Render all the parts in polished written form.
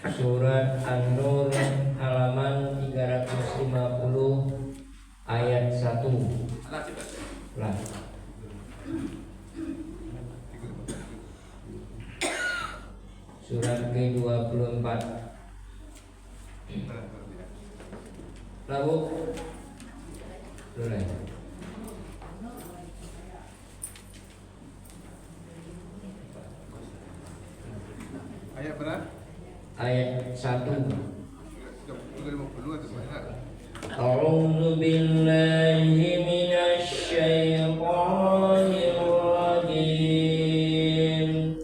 Surat An-Nur halaman 350 ayat 1. Lah. Surat ke-24. Lalu mulai. Ayat berapa? Ayat 1. 50 atau berapa? A'udzu billahi minasy syaithanir rajim.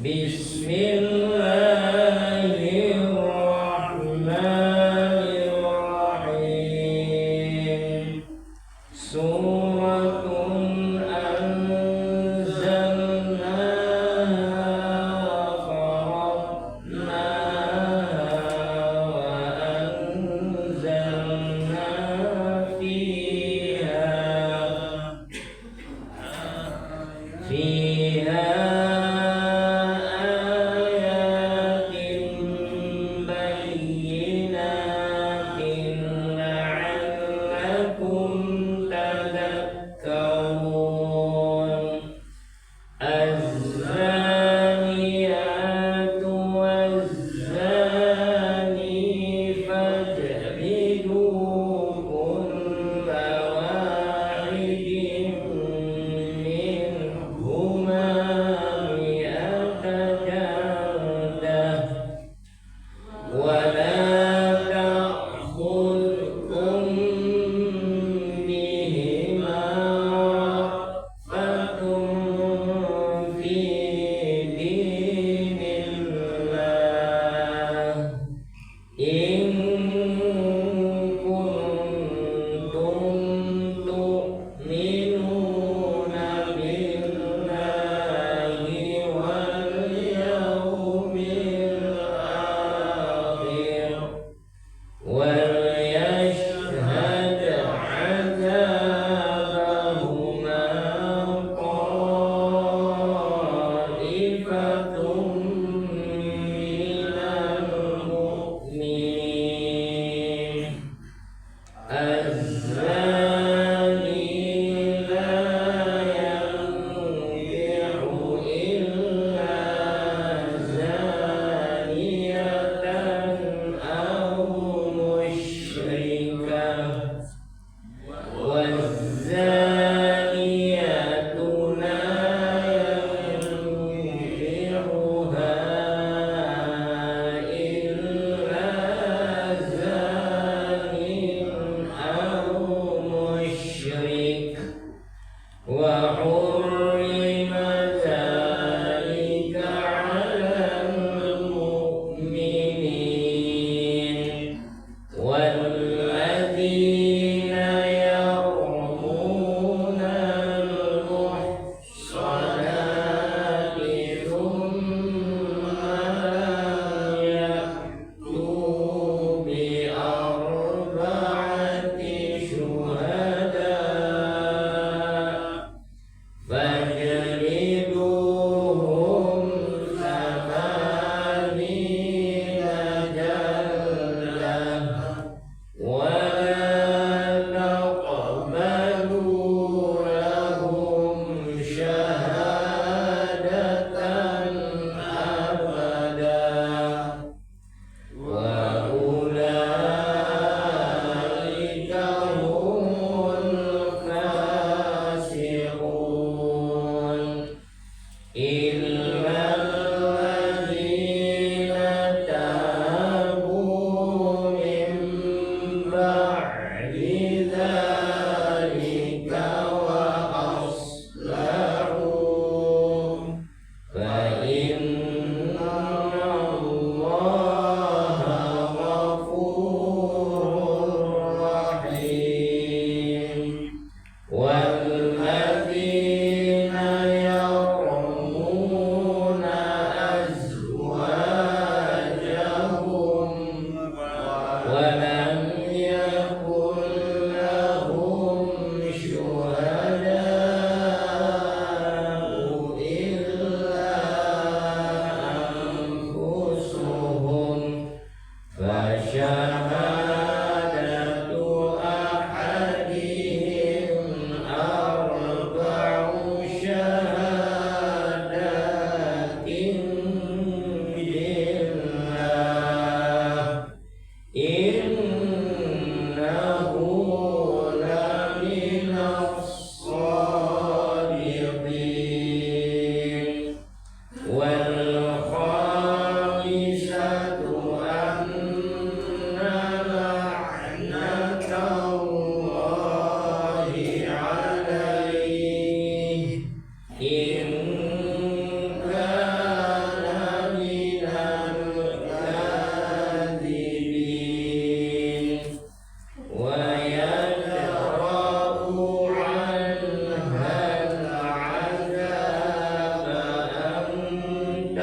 Bismillahirrahmanirrahim. Suratun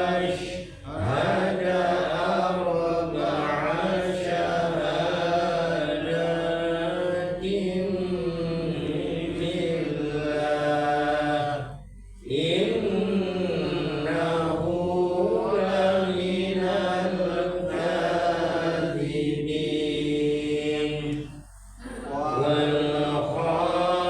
تشهد أربع شهادات بالله إنه لمن الكاذبين والخامسة أن غضب الله عليها إن كان من الصادقين ولولا فضل الله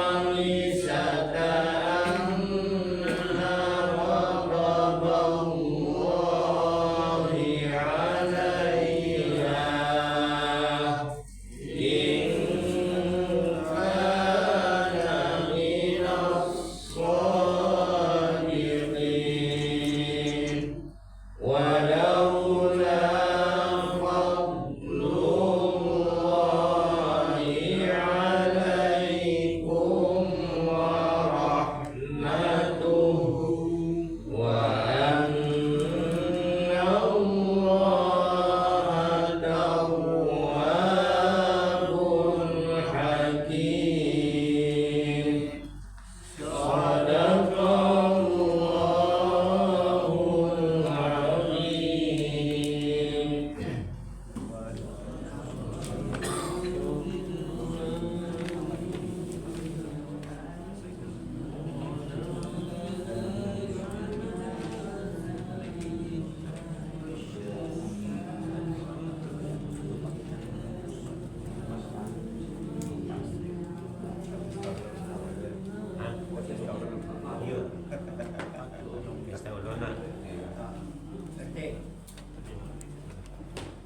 عليكم ورحمته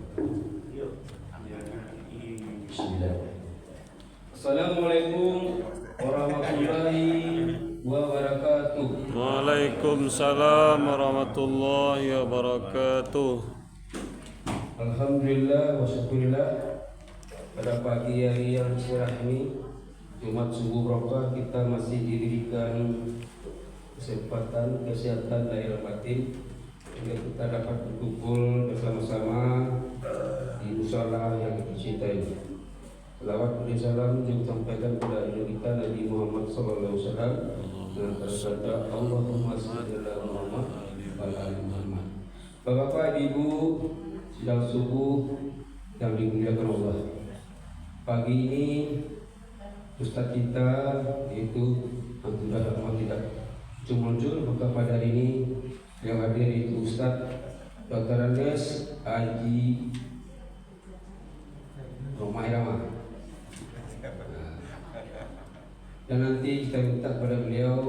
وأن الله تواب حكيم صدق الله العظيم. Assalamualaikum warahmatullahi wabarakatuh. Waalaikumsalam warahmatullahi wabarakatuh. Alhamdulillah wa syukurillah, pada pagi hari yang cerah ini, Jumat subuh berkah, kita masih diberikan kesempatan, kesehatan lahir batin sehingga kita dapat berkumpul bersama-sama di musala yang kita cintai. Selawat dan salam juga sampaikan kepada ibu kita Nabi Muhammad SAW dengan kata Allahumma shalli ala Muhammad wa ala Muhammad. Bapak-bapak, ibu sidang subuh yang dimuliakan Allah. Pagi ini Ustaz kita yaitu Abdullah Rahmat tidak muncul, maka pada hari ini yang hadir itu Ustaz Dr. Anes Haji Romai Rama. Dan nanti kita minta kepada beliau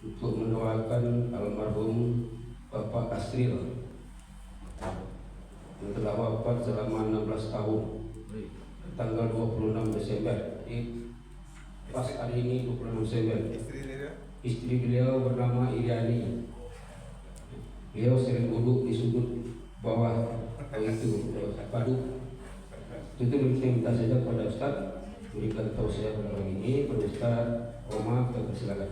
untuk mendoakan almarhum Bapak Asril yang telah wafat selama 16 tahun tanggal 26 Desember. Pas hari ini 26 Desember. Istri beliau bernama Iriani. Beliau sering duduk di sudut bawah itu padu. Itu kita minta saja kepada Ustaz berikan tausiah pada pagi ini. Pada Ustaz Omar, kita persilakan.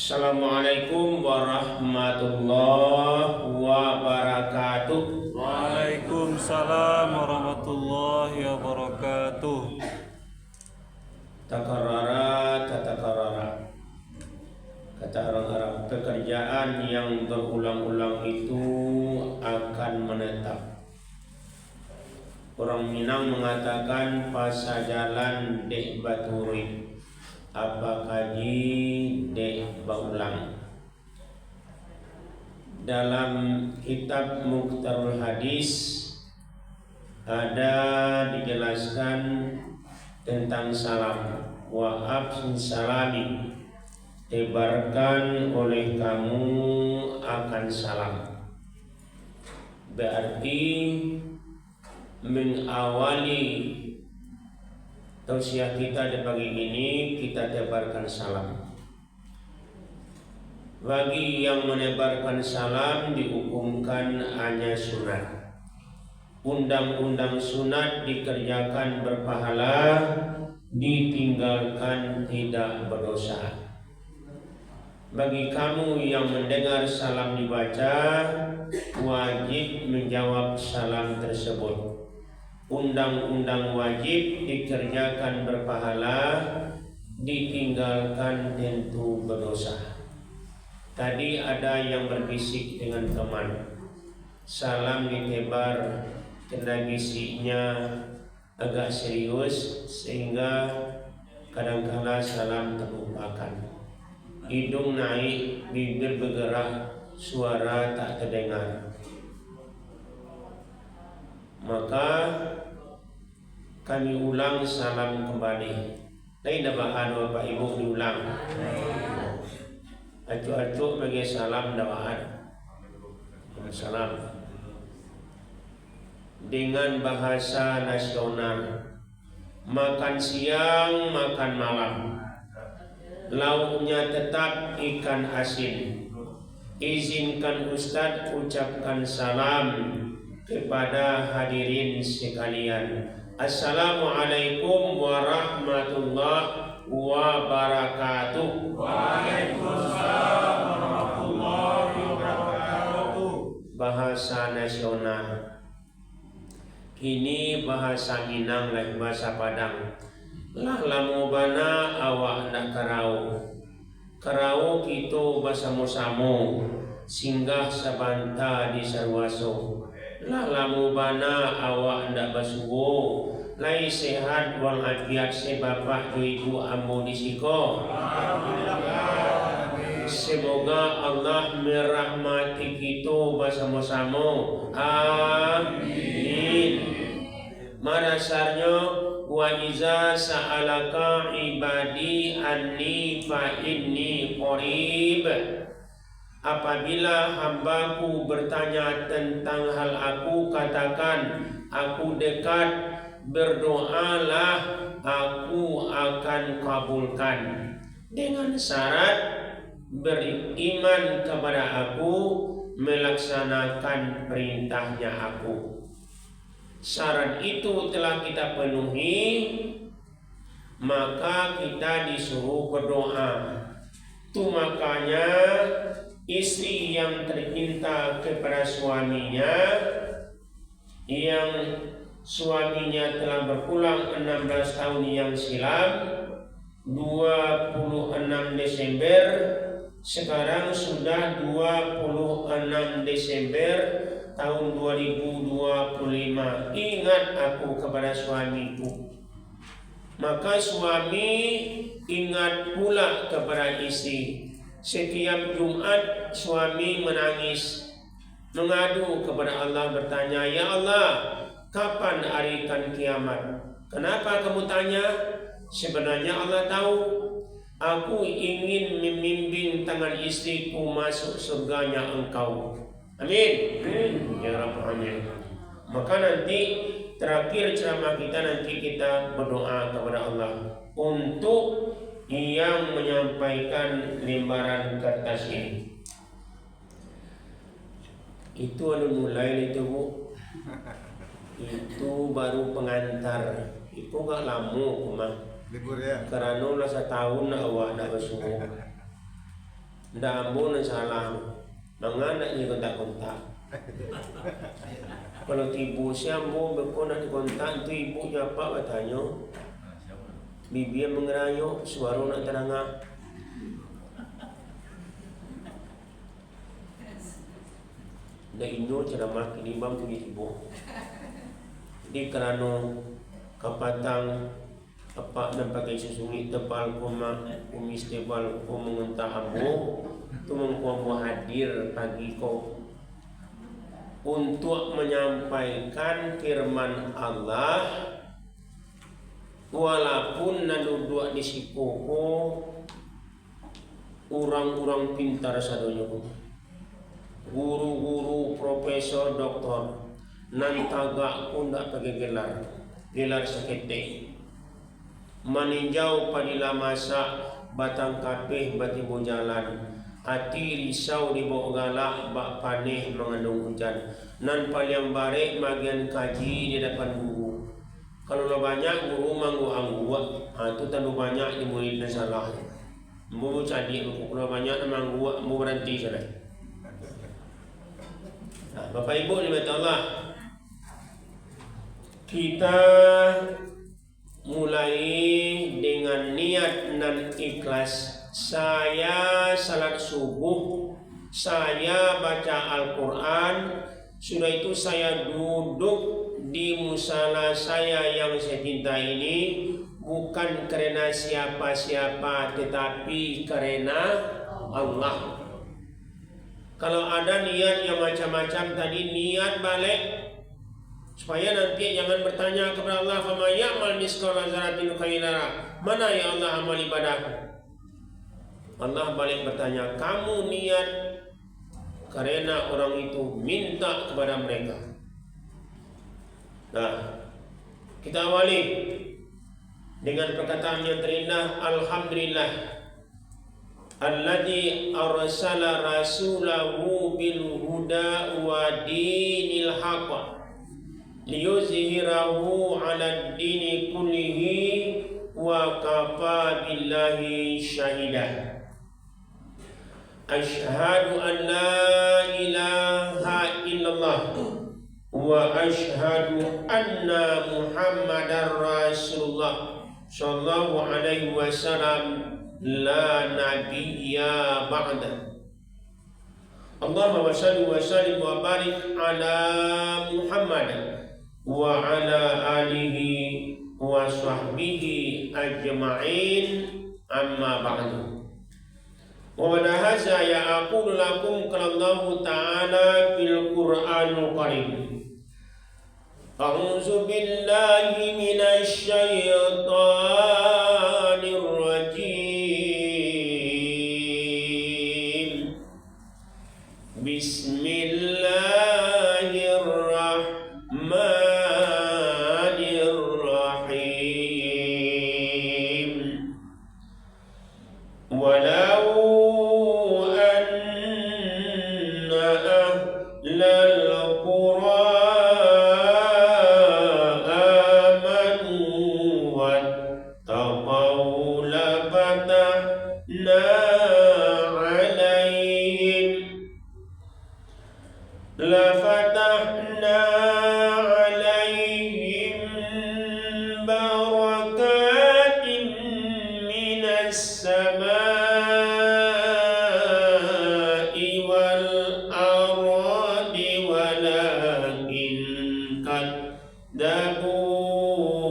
Assalamualaikum warahmatullahi wabarakatuh. Waalaikumsalam warahmatullahi wabarakatuh. Takarrara tatakarrara. Kata orang Arab, pekerjaan yang berulang-ulang itu akan menetap. Orang Minang mengatakan pasajalan dek baturi, apa kaji dek baulang. Dalam kitab Mukhtarul Hadis ada dijelaskan tentang salam wa absin salami tebarkan oleh kamu akan salam. Berarti mengawali tausiah kita di pagi ini kita tebarkan salam. Bagi yang menebarkan salam dihukumkan hanya sunat. Undang-undang sunat dikerjakan berpahala, ditinggalkan tidak berdosa. Bagi kamu yang mendengar salam dibaca, wajib menjawab salam tersebut. Undang-undang wajib dikerjakan berpahala, ditinggalkan tentu berdosa. Tadi ada yang berbisik dengan teman, salam ditebar, kena bisiknya agak serius sehingga kadang-kala salam terlupakan. Hidung naik, bibir bergerak, suara tak terdengar. Maka kami ulang salam kembali. Lain dah bahan Bapak Ibu diulang. Acuk-acuk bagi salam dawaan. Salam dengan bahasa nasional. Makan siang, makan malam. Lauknya tetap ikan asin. Izinkan Ustadz ucapkan salam kepada hadirin sekalian. Assalamualaikum warahmatullahi wabarakatuh. Waalaikumsalam warahmatullahi wabarakatuh. Bahasa nasional. Kini bahasa Minang lain bahasa Padang. Lah lamu bana awak nak karau. Karau kita bersama-sama singgah sabanta di sarwaso. Lah lamu bana awak ndak basuwo. Lai sehat walafiat se bapak tu ibu ambo disiko. Semoga Allah merahmati kita bersama-sama. Amin. Marasarnya wa iza sa'alaka ibadi anni fa inni qarib. Apabila hambaku bertanya tentang hal aku, katakan aku dekat. Berdoalah, aku akan kabulkan. Dengan syarat beriman kepada aku, melaksanakan perintahnya aku. Syarat itu telah kita penuhi, maka kita disuruh berdoa. Itu makanya istri yang tercinta kepada suaminya, yang suaminya telah berpulang 16 tahun yang silam, 26 Desember, sekarang sudah 26 Desember tahun 2025. Ingat aku kepada suamiku. Maka suami ingat pula kepada istri. Setiap Jumat suami menangis, mengadu kepada Allah, bertanya, ya Allah, kapan harikan kiamat? Kenapa kamu tanya? Sebenarnya Allah tahu. Aku ingin membimbing tangan istriku masuk surganya Engkau. Amin. Ya Rabbal Alamin. Maka nanti terakhir ceramah kita, nanti kita berdoa kepada Allah untuk yang menyampaikan lembaran kertas ini. Itu mulai itu Bu. Itu baru pengantar. Itu gak lama kumah. Libur ya. Karena lah setahun awak nak bersuruh. Ndak ambo nak salah. Menganaknya kontak-kontak. Kalau ibu siambo berkonak di kontak itu ibunya apa katanya? Bibi mengerayuk, suara nak terangah. Ndak indo ceramah ini bang punya ibu. Di kerana kapatang apa nampak susungit tebal koma kumis tebal ko menguntah ambo tu mengkuambo hadir pagi ko untuk menyampaikan firman Allah, walaupun naduduk di sikuku orang-orang pintar sadonya guru-guru, profesor, doktor nan tagak pun tak pakai gelar sekete maninjau padila masa batang kapeh batibo jalan hati risau di bawah galak bak paneh mengandung hujan nan paling bare bagian kaji di depan guru. Kalau lo banyak guru manggu itu terlalu banyak di murid dan salah. Mbu cadi kalau banyak manggu mbu berhenti saja. Nah, Bapak Ibu dimata Allah, kita mulai dengan niat dan ikhlas. Saya salat subuh, saya baca Al-Quran, sudah itu saya duduk di musala saya yang saya cinta ini bukan karena siapa-siapa tetapi karena Allah. Kalau ada niat yang macam-macam tadi, niat balik supaya nanti jangan bertanya kepada Allah, "Fama ya'mal misqala dzarratin khairan." Mana ya Allah amal ibadahku? Allah balik bertanya, kamu niat karena orang itu minta kepada mereka. Nah, kita awali dengan perkataan yang terindah, Alhamdulillah alladzi arsala rasulahu bil huda wa dinil haqq liyuzhirahu 'ala ad-dini kullihi wa kafa billahi syahida. Asyhadu an la ilaha illallah wa asyhadu anna Muhammadar Rasulullah sallallahu alaihi wasallam la nabiyya ba'da. Allahumma shalli wa sallim wa barik ala Muhammad wa ala alihi wa sahbihi ajma'in, amma ba'du. Wa hadza yaqulu lakum qala Allah ta'ala fil Qur'anil Karim. A'udzu billahi minasy syaithanir rajim. Bismillahirrahmanirrahim. Walau anna ahlal qura لفتحنا عليهم بركات من السماء والأرض ولكن كذبوا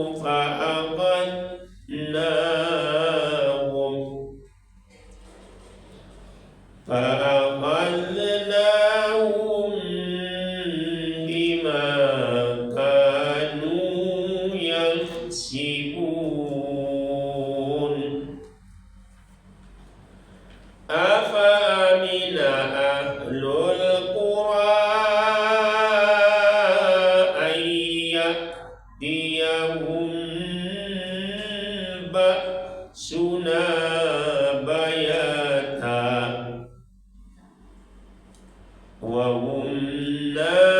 فأخذناهم بما كانوا يكسبون. أفأمن أهل القرى أن يأتيهم بأسنا بياتا وهم نائمون.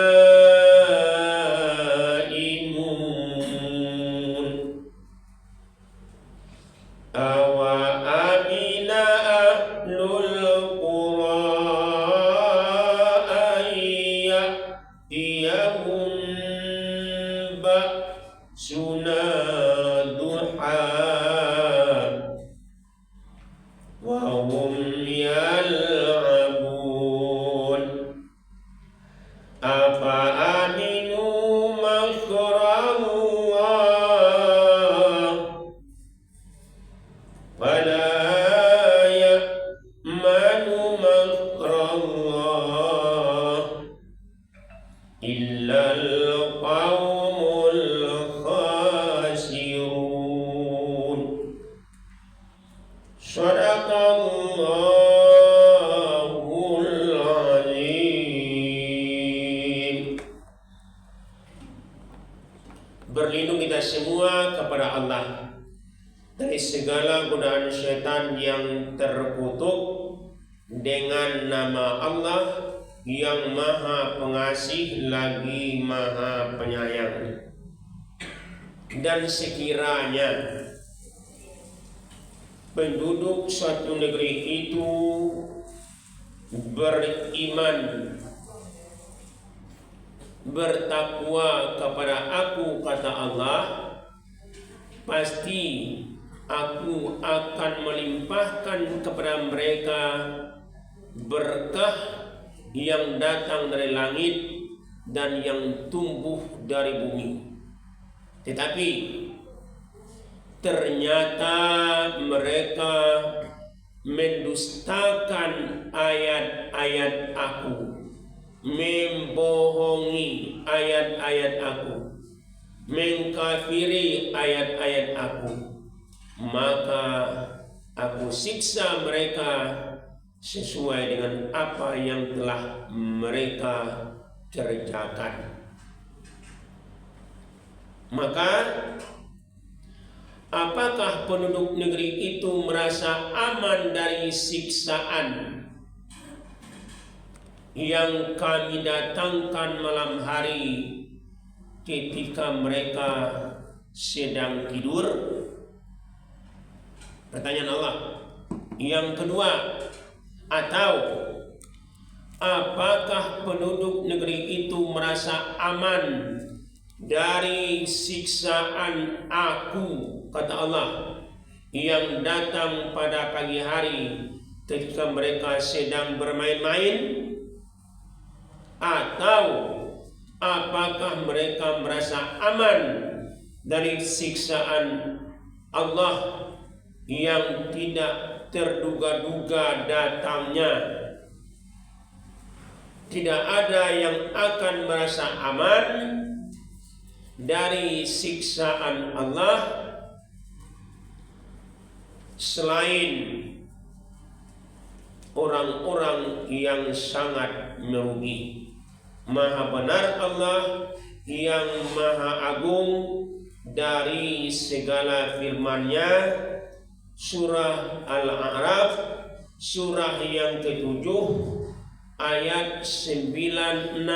أوأمن أهل القرى أن يأتيهم بأسنا ضحى وهم يلعبون. أفأمنوا مكر الله فلا يأمن مكر الله إلا القوم الخاسرون. صدق الله syaitan yang terkutuk dengan nama Allah yang Maha Pengasih lagi Maha Penyayang. Dan sekiranya penduduk suatu negeri itu beriman, bertakwa kepada Aku, kata Allah, pasti Aku akan melimpahkan kepada mereka berkah yang datang dari langit dan yang tumbuh dari bumi. Tetapi ternyata mereka mendustakan ayat-ayat Aku, membohongi ayat-ayat Aku, mengkafiri ayat-ayat Aku, maka Aku siksa mereka sesuai dengan apa yang telah mereka kerjakan. Maka apakah penduduk negeri itu merasa aman dari siksaan yang Kami datangkan malam hari ketika mereka sedang tidur? Pertanyaan Allah. Yang kedua, atau apakah penduduk negeri itu merasa aman dari siksaan Aku, kata Allah, yang datang pada pagi hari ketika mereka sedang bermain-main? Atau apakah mereka merasa aman dari siksaan Allah yang tidak terduga-duga datangnya? Tidak ada yang akan merasa aman dari siksaan Allah selain orang-orang yang sangat merugi. Maha benar Allah yang maha agung dari segala firman-Nya. Surah Al-A'raf, surah yang ke-7, ayat 96,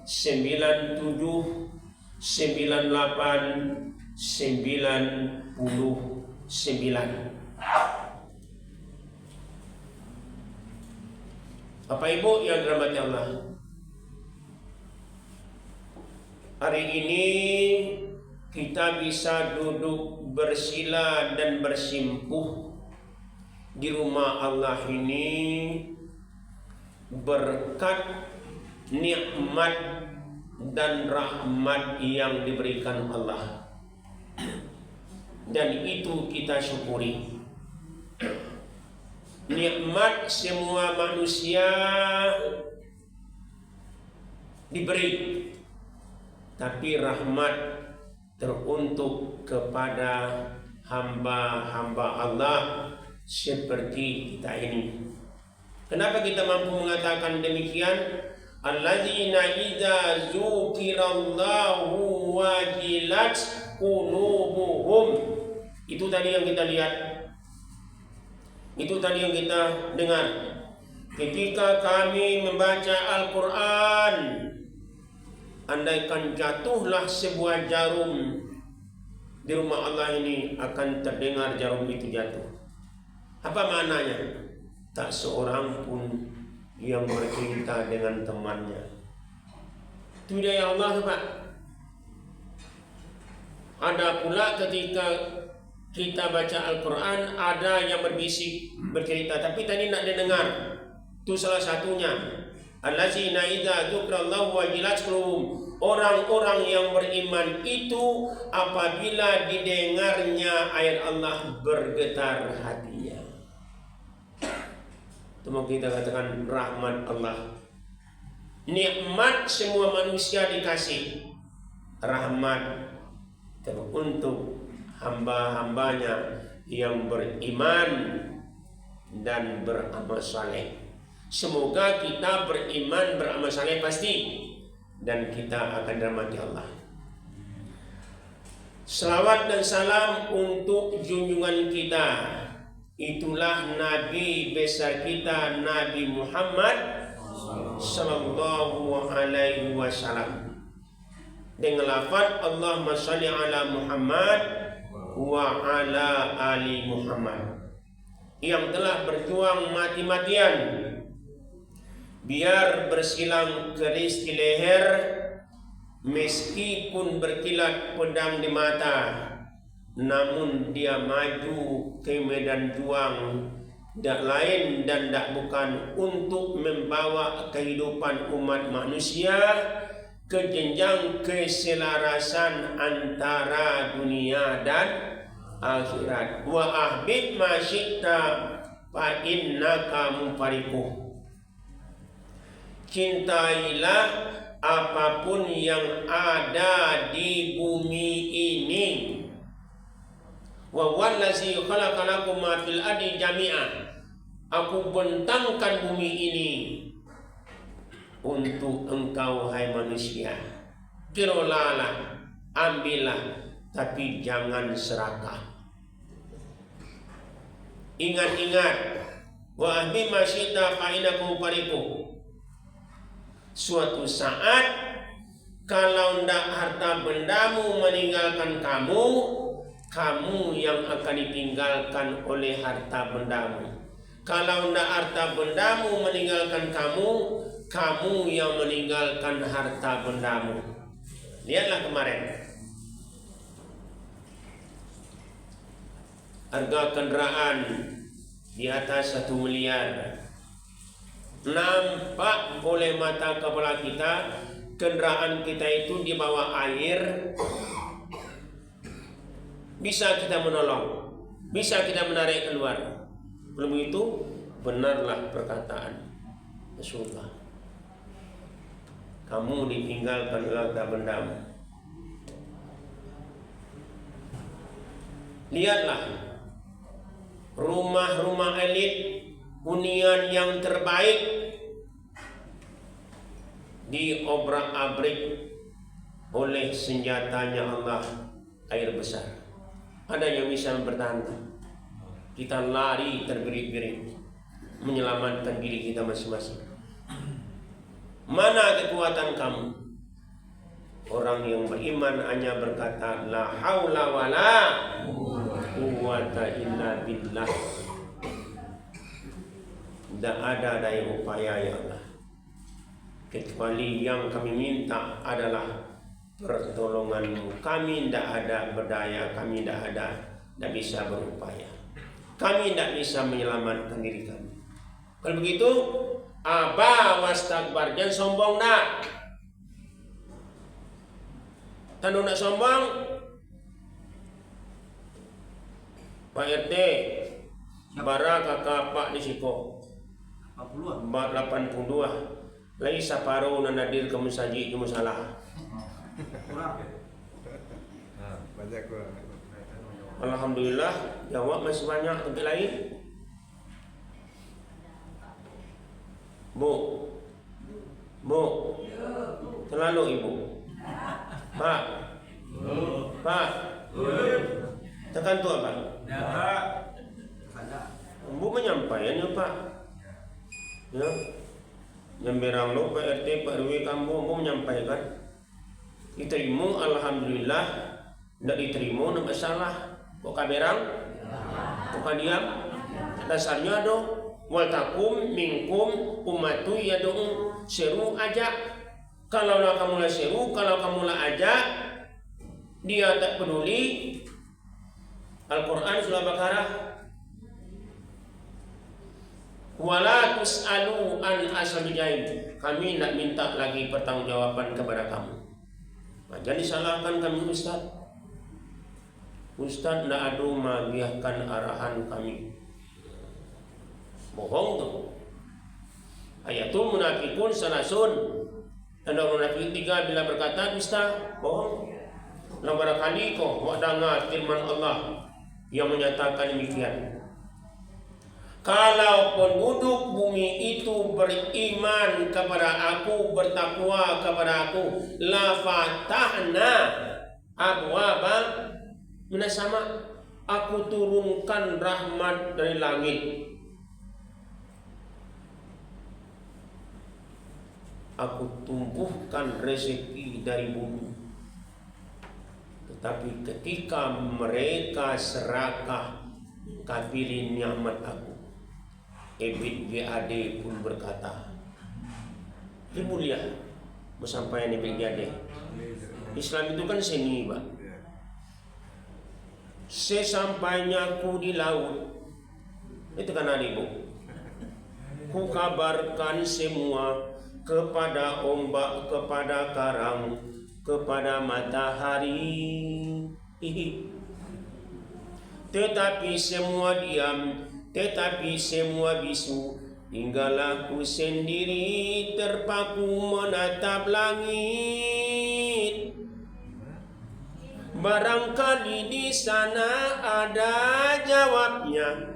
97, 98, 99. Bapak Ibu yang dirahmati Allah, hari ini kita bisa duduk bersila dan bersimpuh di rumah Allah ini berkat nikmat dan rahmat yang diberikan Allah, dan itu kita syukuri. Nikmat semua manusia diberi, tapi rahmat teruntuk kepada hamba-hamba Allah seperti kita ini. Kenapa kita mampu mengatakan demikian? Alladzina idza dzukirallahu wajilat qulubuhum. Itu tadi yang kita lihat. Itu tadi yang kita dengar. Ketika kami membaca Al-Quran, andaikan jatuhlah sebuah jarum di rumah Allah ini, akan terdengar jarum itu jatuh. Apa maknanya? Tak seorang pun yang bercerita dengan temannya. Itu dia Allah, Pak. Ada pula ketika kita baca Al-Quran, ada yang berbisik, bercerita, tapi tadi tidak didengar. Itu salah satunya. Allazina idza dzukirallahu wajilat qulubuhum. Orang-orang yang beriman itu apabila didengarnya ayat Allah bergetar hatinya. Itu mau kita katakan rahmat Allah. Nikmat semua manusia dikasih, rahmat teruntuk hamba-hambanya yang beriman dan beramal saleh. Semoga kita beriman, beramal saleh pasti, dan kita akan dirahmati Allah. Selawat dan salam untuk junjungan kita itulah Nabi besar kita, Nabi Muhammad sallallahu alaihi wasallam. Dengan lafaz Allahumma shalli ala Muhammad wa ala ali Muhammad, yang telah berjuang mati-matian biar bersilang keris di leher, meskipun berkilat pedang di mata, namun dia maju ke medan juang, tidak lain dan tidak bukan untuk membawa kehidupan umat manusia ke jenjang keselarasan antara dunia dan akhirat. Wa ahbib ma syi'ta fa innaka mufariquh. Cintailah apapun yang ada di bumi ini. Wa wallazi khalaqalakum ma fil ardi jami'an. Aku bentangkan bumi ini untuk engkau hai manusia. Kirolalah, ambillah, tapi jangan serakah. Ingat-ingat, wa ahbi masyita fa'inakum fariquh. Suatu saat kalau ndak harta bendamu meninggalkan kamu, kamu yang akan ditinggalkan oleh harta bendamu. Kalau ndak harta bendamu meninggalkan kamu, kamu yang meninggalkan harta bendamu. Lihatlah kemarin, harga kendaraan di atas 1 miliar. Nampak oleh mata kepala kita, kendaraan kita itu di bawah air, bisa kita menolong, bisa kita menarik keluar. Belum itu, benarlah perkataan Rasulullah, kamu ditinggalkan harta bendamu. Lihatlah rumah-rumah elit, hunian yang terbaik diobrak-abrik oleh senjatanya Allah, air besar. Ada yang bisa mempertahankan. Kita lari terbirit-birit menyelamatkan diri kita masing-masing. Mana kekuatan kamu? Orang yang beriman hanya berkata la haula wala quwwata illa billah. Tidak ada daya upaya ya Allah, kecuali yang kami minta adalah pertolongan-Mu. Kami tidak ada berdaya, kami tidak bisa berupaya, kami tidak bisa menyelamatkan diri kami. Kalau begitu, aba wastakbar, jangan sombong nak. Tanu nak sombong, Pak RT, bara kakak Pak Disiko 82 lagi saparo na nadir kamu saji kamu salah. Banyak kurang. Alhamdulillah, jawab masih banyak tempat lain. Bu, terlalu ibu. Pak, tekan tu apa? Bu menyampaikan ya Pak. Ya, yang berang lo Pak RT, Pak RW kamu menyampaikan. Diterima, alhamdulillah. Tidak diterima, tidak masalah. Kok kaberang? Kok diam? Dasarnya do, wal takum minkum ummatu yad'u, seru aja. Kalau kamu lah seru, kalau kamu lah aja, dia tak peduli. Al-Quran surah Baqarah, wala tus'alu an ashabil jahil. Kami nak minta lagi pertanggungjawaban kepada kamu. Jangan disalahkan kami Ustaz. Ustaz nak adu magiahkan arahan kami. Bohong tu. Ayatul munafiqun salasun. Dan orang munafik 3 bila berkata dusta, bohong. Nah barangkali kau dengar firman Allah yang menyatakan demikian. Kalau penduduk bumi itu beriman kepada aku, bertakwa kepada aku, la fatahna abwaba minasama, Aku turunkan rahmat dari langit. Aku tumbuhkan rezeki dari bumi. Tetapi ketika mereka serakah kafiri nikmat aku, Ebit GAD pun berkata, "Ini mulia, bersampaian Ebit GAD. Islam itu kan seni, Pak. Sesampainya ku di laut, itu kan ibu, ku kabarkan semua kepada ombak, kepada karang, kepada matahari. Tetapi semua diam, tetapi semua bisu. Tinggal aku sendiri terpaku menatap langit. Barangkali di sana ada jawabnya.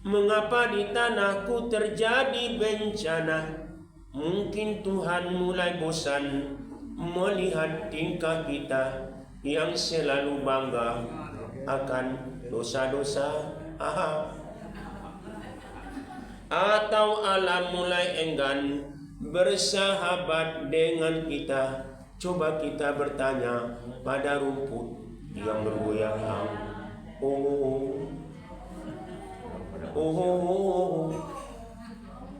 Mengapa di tanahku terjadi bencana? Mungkin Tuhan mulai bosan melihat tingkah kita yang selalu bangga akan dosa-dosa. Atau alam mulai enggan bersahabat dengan kita. Coba kita bertanya pada rumput yang bergoyang.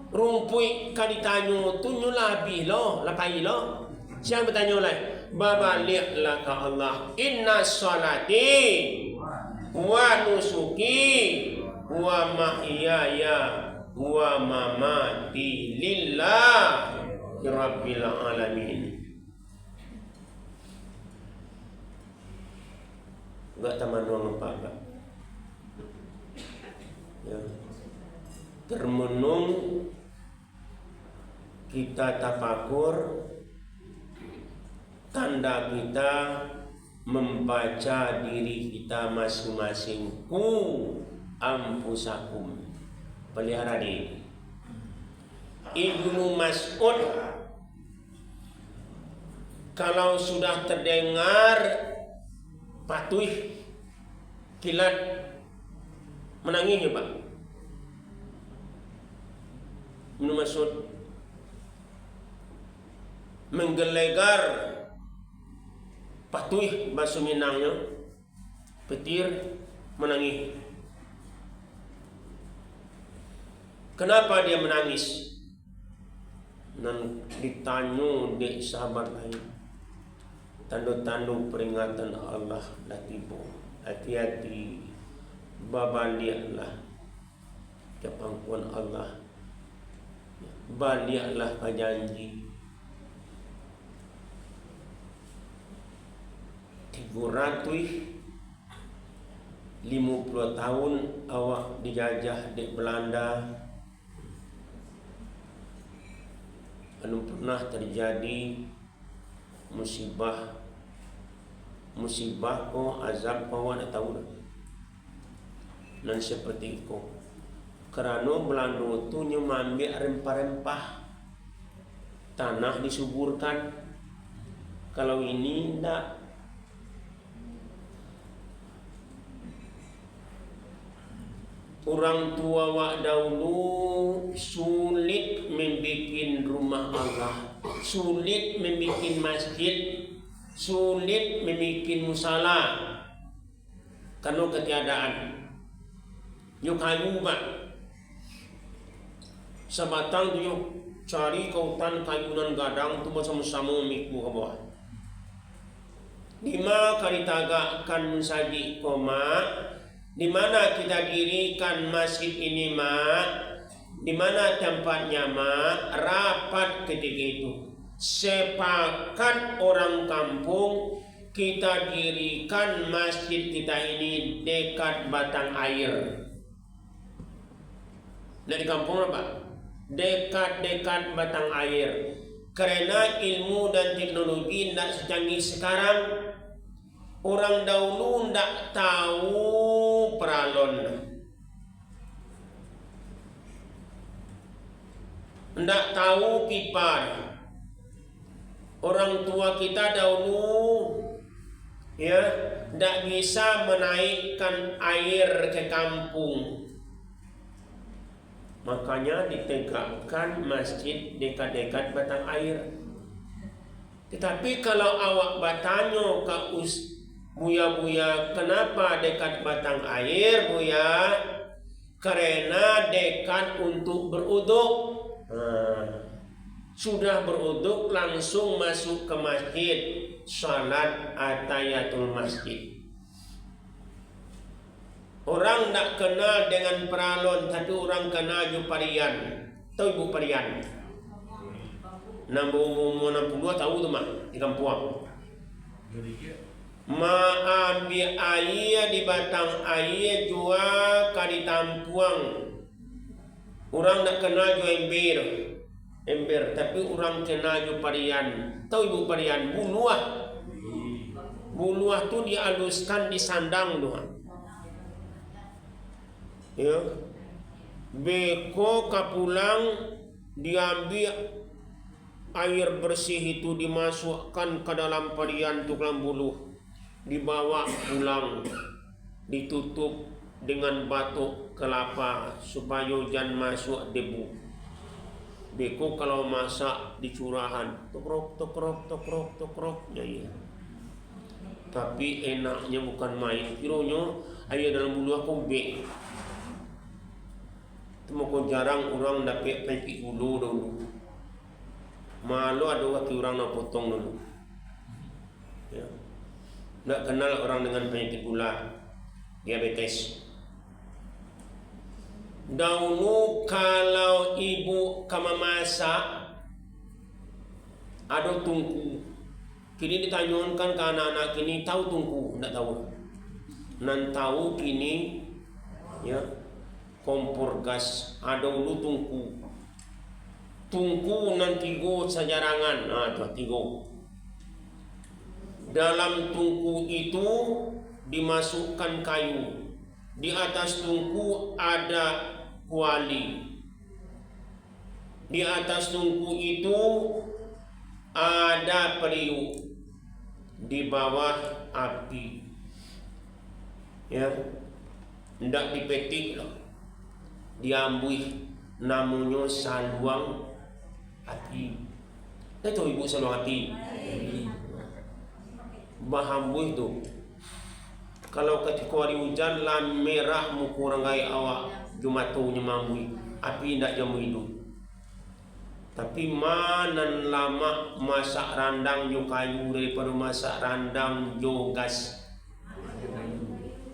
Rumput kan ditanya tu nyulabi lo, lapai lo. Siang bertanya oleh babaliqlah ka Allah. Inna salati wa nusuki wa mahyaya wa mamati lillahi rabbil alamin. Enggak taman apa enggak. Ya. Termenung kita tafakur, tanda kita membaca diri kita masing-masing. Ku ampusakum, pelihara diri. Ibnu Mas'ud kalau sudah terdengar patuh kilat menangis ya Pak. Ibnu Mas'ud menggelegar patuh bahasa Minangnya, petir menangis. Kenapa dia menangis? Dan ditanya dek sahabat lain, tanda-tanda peringatan Allah dah tiba. Hati-hati, babaliaklah ke pangkuan Allah, baliaklah ke janji. 350 tahun awak dijajah di Belanda. Belum pernah terjadi musibah ko azab ko awak nak tahu dah. Dan seperti itu kerana Belanda tu mengambil rempah-rempah, tanah disuburkan. Kalau ini tidak. Orang tua wak dahulu sulit membuat rumah Allah, sulit membuat masjid, sulit membuat musala karena ketiadaan. Yuk kayu Pak, sebatang tu yuk cari kautan kayunan gadang tu bersama-sama mikul ke bawah. 5 kali tagakkan saji koma. Di mana kita dirikan masjid ini mak? Di mana tempatnya mak? Rapat ketika itu. Sepakat orang kampung kita dirikan masjid kita ini dekat batang air. Dari kampung apa? Dekat batang air. Karena ilmu dan teknologi tidak secanggih sekarang. Orang dahulu tidak tahu peralon, tidak tahu pipa. Orang tua kita dahulu ya tidak bisa menaikkan air ke kampung. Makanya ditegakkan masjid dekat-dekat batang air. Tetapi kalau awak bertanya ke Buya, kenapa dekat batang air, Buya? Karena dekat untuk beruduk. Sudah beruduk langsung masuk ke masjid, salat atayatul masjid. Orang tak kenal dengan peralon, tapi orang kenal ju parian. Tahu ibu parian? Umur 62 tahu tu mak di kampung. Ma ambil air di batang air jua kali tampuang. Orang tak kenal ju ember, tapi orang kenal ju parian. Tahu ibu parian? Buluah. Buluah tu dihaluskan di sandang tu. Ya, beko kapulang diambil air bersih itu dimasukkan ke dalam parian tukang buluh, dibawa pulang, ditutup dengan batuk kelapa supaya jangan masuk debu. Beko kalau masak di curahan, tokrok, ya. Tapi enaknya bukan main. Kironya air dalam buluh aku be. Temu jarang orang dapat pempek gulu dulu. Malu ada waktu orang nak potong dulu. Ya. Tak kenal orang dengan penyakit gula, diabetes. Dahulu kalau ibu kama masak, ada tungku. Kini ditanyakan ke anak-anak kini tahu tungku, tak tahu. Nan tahu kini, ya. Kompor gas ada dulu tungku nanti go sajarangan tigo. Dalam tungku itu dimasukkan kayu, di atas tungku ada kuali, di atas tungku itu ada periuk, di bawah api, ya, tidak dipetik lah. Diambil namanya saluang hati. Itu ibu saluang hati. Bahambuh tu. Kalau ketika hari hujan lam merah mukurang gaya awak jumatunya mambui. Api tidak jamu hidup. Tapi mana lama masak randang jo kayu daripada masak randang jo gas.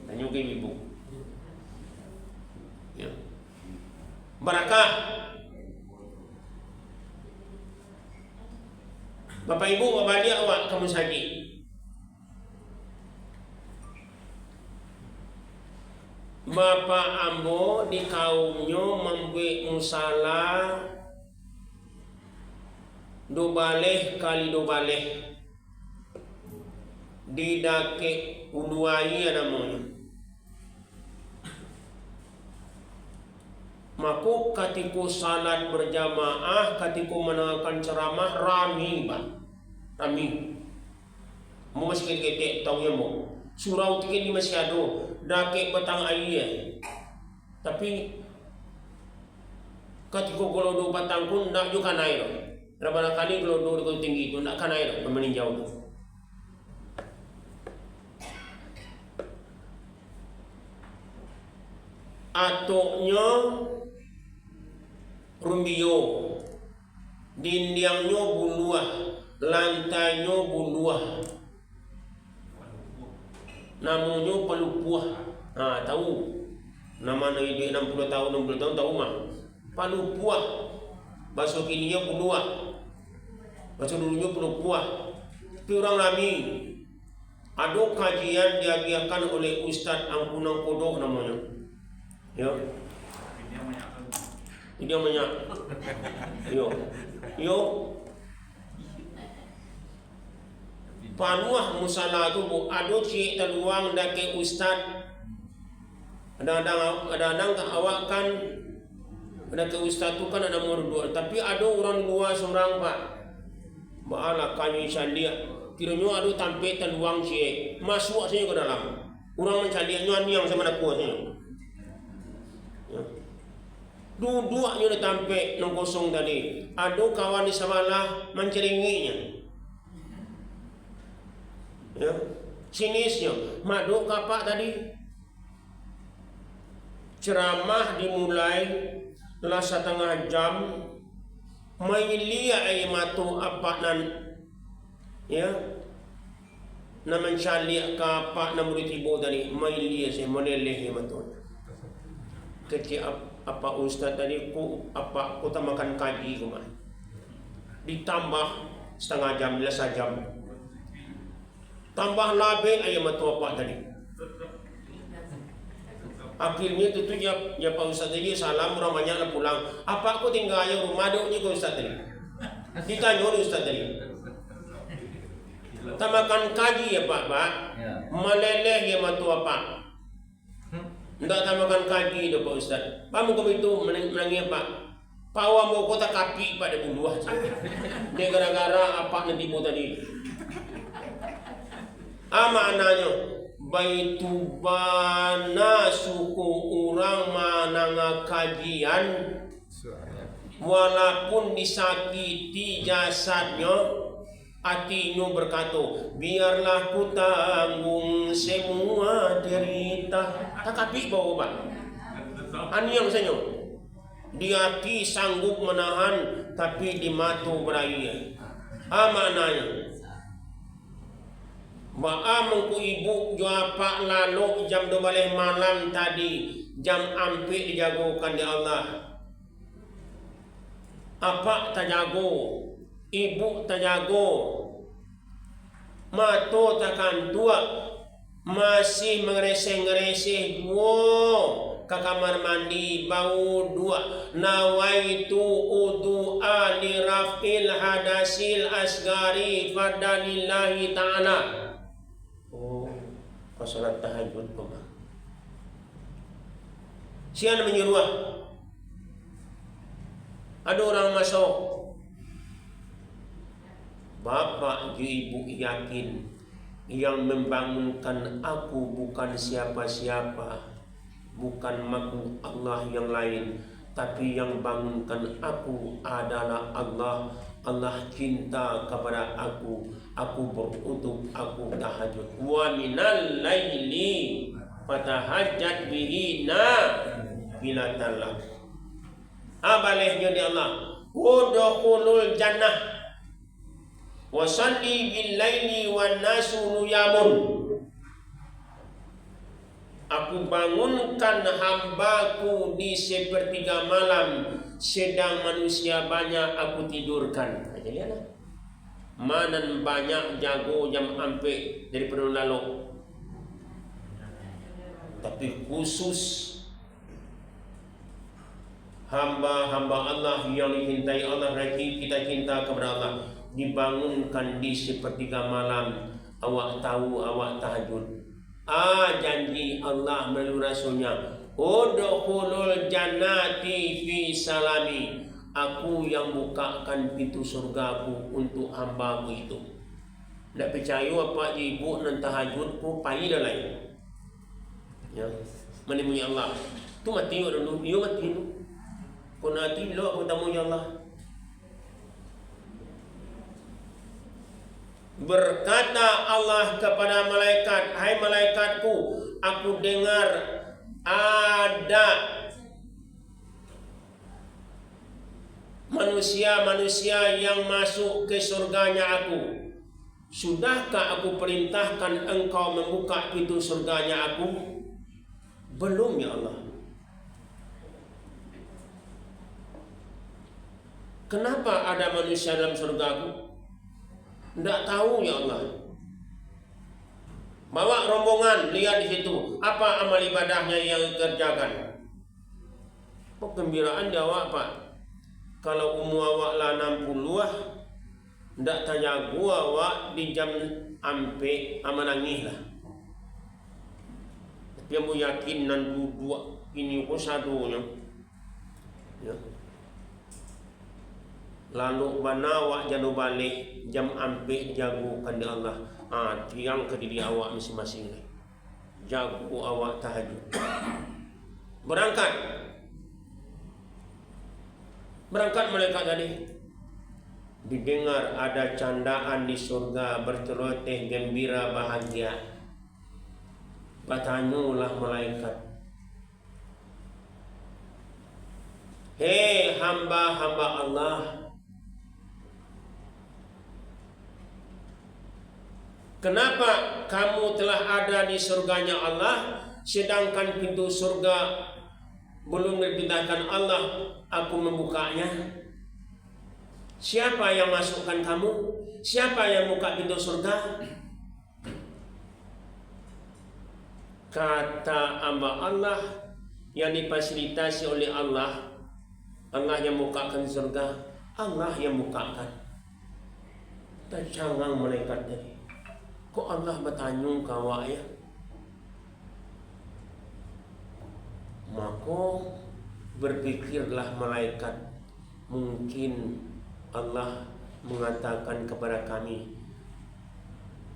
Tanya ke ibu. Ya. Barakah. Bapak ibu, bapak dia awak kamu sakit. Bapak ambo di kaumnya membuat musala do kali do baleh di dake uduai namanya. Maka ketika salat berjamaah, ketika mendengarkan ceramah rami. Mau masih ketek tahu ya mau. Surau tiket di masih ada, dake batang air. Tapi ketika kalau do batang pun nak juga naik. Berapa kali kalau do tinggi itu nak kan naik meninjau tu. Atoknya rumbio, dindingnya buluah, lantainya buluah, namanya palupuah. Tahu nama ide 60 tahun tahu mah palupuah. Bahasa kininya buluah, bahasa dulunya palupuah. Tapi orang Rami ada kajian diadakan oleh Ustaz Ampunang Kodok namanya. Ya. Dia banyak. Yo. Panuah musala tu bu ado cik terluang dake ustaz. Kadang-kadang awak kan dake ustaz tu kan ada nomor 2, tapi ada orang luar seorang pak. Baalah kami sandia kiranya ada tampe teluang cie masuk saja ke dalam. Orang mencari nyuan sama nak kuat saja. Ya. Dua-duanya dia tampe nang kosong tadi. Ada kawan di sebelah menceringinya. Ya, sinisnya. Maduk kapak tadi. Ceramah dimulai lah 1/2 jam. Mailia ay matu apa nan ya na mencari kapak na murid ibu tadi mailia saya meneleh matu. Ketika apa ustaz tadi ku apa ku makan kaji ku mah. Ditambah 1/2 jam 1 jam. Tambah labe ayam matu apa tadi. Akhirnya itu ya Pak Ustaz tadi salam orang banyak lah pulang. Apa aku tinggal ayam rumah dok ni ke Ustaz tadi? Ditanya oleh Ustaz tadi. Tamakan kaji ya Pak. Meleleh ya matu apa? Ndak tamakan kaji dok Pak Ustaz. Kamu kau itu menangis Pak. Pawa mau kota kaki pada buluah. Dia gara-gara apa nanti bu tadi? Maknanya baitu bana suku orang mananga kajian walaupun disakiti jasadnya hatinya berkata biarlah ku tanggung semua derita tetapi bawa Pak ani yang senyo di hati sanggup menahan tapi di mata beraya maknanya Ba'a mengku ibu jua pak lalu jam 12 malam tadi jam ampi dijagokan di Allah. Apa tajago, ibu tajago, mato takkan tua masih mengereseh-ngereseh dua ke kamar mandi bau dua nawaitu udu'a li raf'il hadasil asgari fadalillahi ta'ala. Salat tahajud pun. Siapa menyuruh? Ada orang masuk. Bapak ibu yakin yang membangunkan aku bukan siapa-siapa, bukan makhluk Allah yang lain, tapi yang bangunkan aku adalah Allah. Allah cinta kepada aku berutuk, aku tahajud. Wa minal laili fatahajjat bihi nafilatan lak. Abalehnya di Allah. Udkhulul jannah wa salli bil laili wan nasu nuyamun. Aku bangunkan hambaku di sepertiga malam, sedang manusia banyak aku tidurkan. Aja lihatlah. Mana banyak jago jam ampe daripada lalu. Tapi khusus hamba-hamba Allah yang dicintai Allah, kita cinta kepada Allah, dibangunkan di sepertiga malam. Awak tahu awak tahajud. Janji Allah melalui Rasulnya, udkhulul jannati fi salami. Aku yang bukakan pintu surgaku untuk hambaku itu. Tak percaya apa ibu nan tahajudku pai dah lain. Ya, menemui Allah. Tu mati dulu, you mati dulu. Kau nanti lo aku temu Allah. Berkata Allah kepada malaikat, hai malaikatku, aku dengar ada manusia-manusia yang masuk ke surganya aku. Sudahkah aku perintahkan engkau membuka pintu surganya aku? Belum ya Allah. Kenapa ada manusia dalam surgaku? Tidak tahu ya Allah. Bawa rombongan, lihat di situ apa amal ibadahnya yang kerjakan. Kegembiraan dia awak Pak. Kalau umur awak lah 60 tidak tanya gua awak di jam ampe amanangih lah. Dia mau yakin nan dua ini pun sadunya. Ya. lalu bana awak jadu balik jam ampih jago kandi Allah. Tiang ke diri awak masing-masing ni. Jago awak tahajud. Berangkat malaikat tadi. Didengar ada candaan di surga, berceloteh gembira bahagia. Bertanyalah malaikat, hei hamba-hamba Allah, kenapa kamu telah ada di surganya Allah, sedangkan pintu surga belum dipindahkan Allah, aku membukanya? Siapa yang masukkan kamu? Siapa yang buka pintu surga? Kata hamba Allah yang difasilitasi oleh Allah, Allah yang bukakan surga, Allah yang bukakan. Tercangang malaikat tadi. Kok Allah bertanya kau ya? Maka berpikirlah malaikat, mungkin Allah mengatakan kepada kami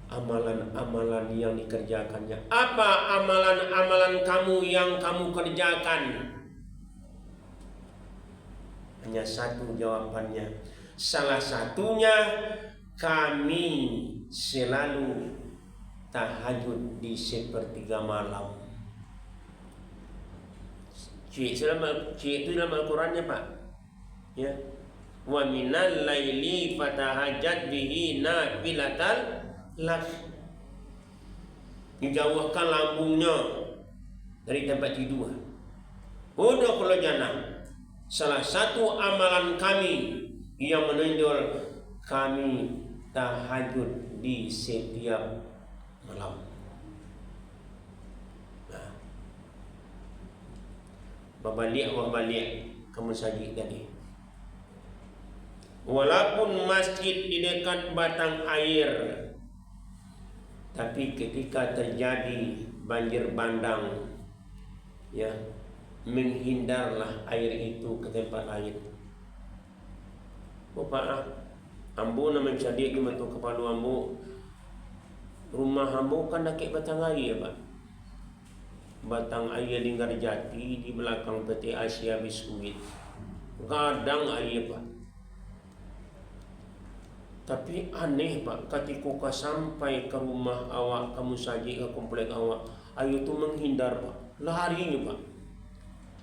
amalan-amalan yang dikerjakannya. Apa amalan-amalan kamu yang kamu kerjakan? Hanya satu jawabannya. Salah satunya, kami selalu tahajud di sepertiga malam. Itu dalam Al-Qurannya Pak. Ya. Wa minal laili fatahajjat bihi nafilatan lak. Dijauhkan lambungnya dari tempat tidur. Udah kalau jannah. Salah satu amalan kami yang menonjol, kami tahajud di setiap malam. Nah, babalik kamu saji tadi. Walaupun masjid di dekat batang air, tapi ketika terjadi banjir bandang, ya, menghindarlah air itu ke tempat lain. Bapak, ambo nak mencari ke kepala ambo. Rumah ambo kan dekat batang air, Pak. Batang air di Ngarjati di belakang PT Asia Biskuit. Gadang air, Pak. Tapi aneh Pak, ketika kau sampai ke rumah awak, kamu saji ke komplek awak, air itu menghindar Pak. Larinya Pak.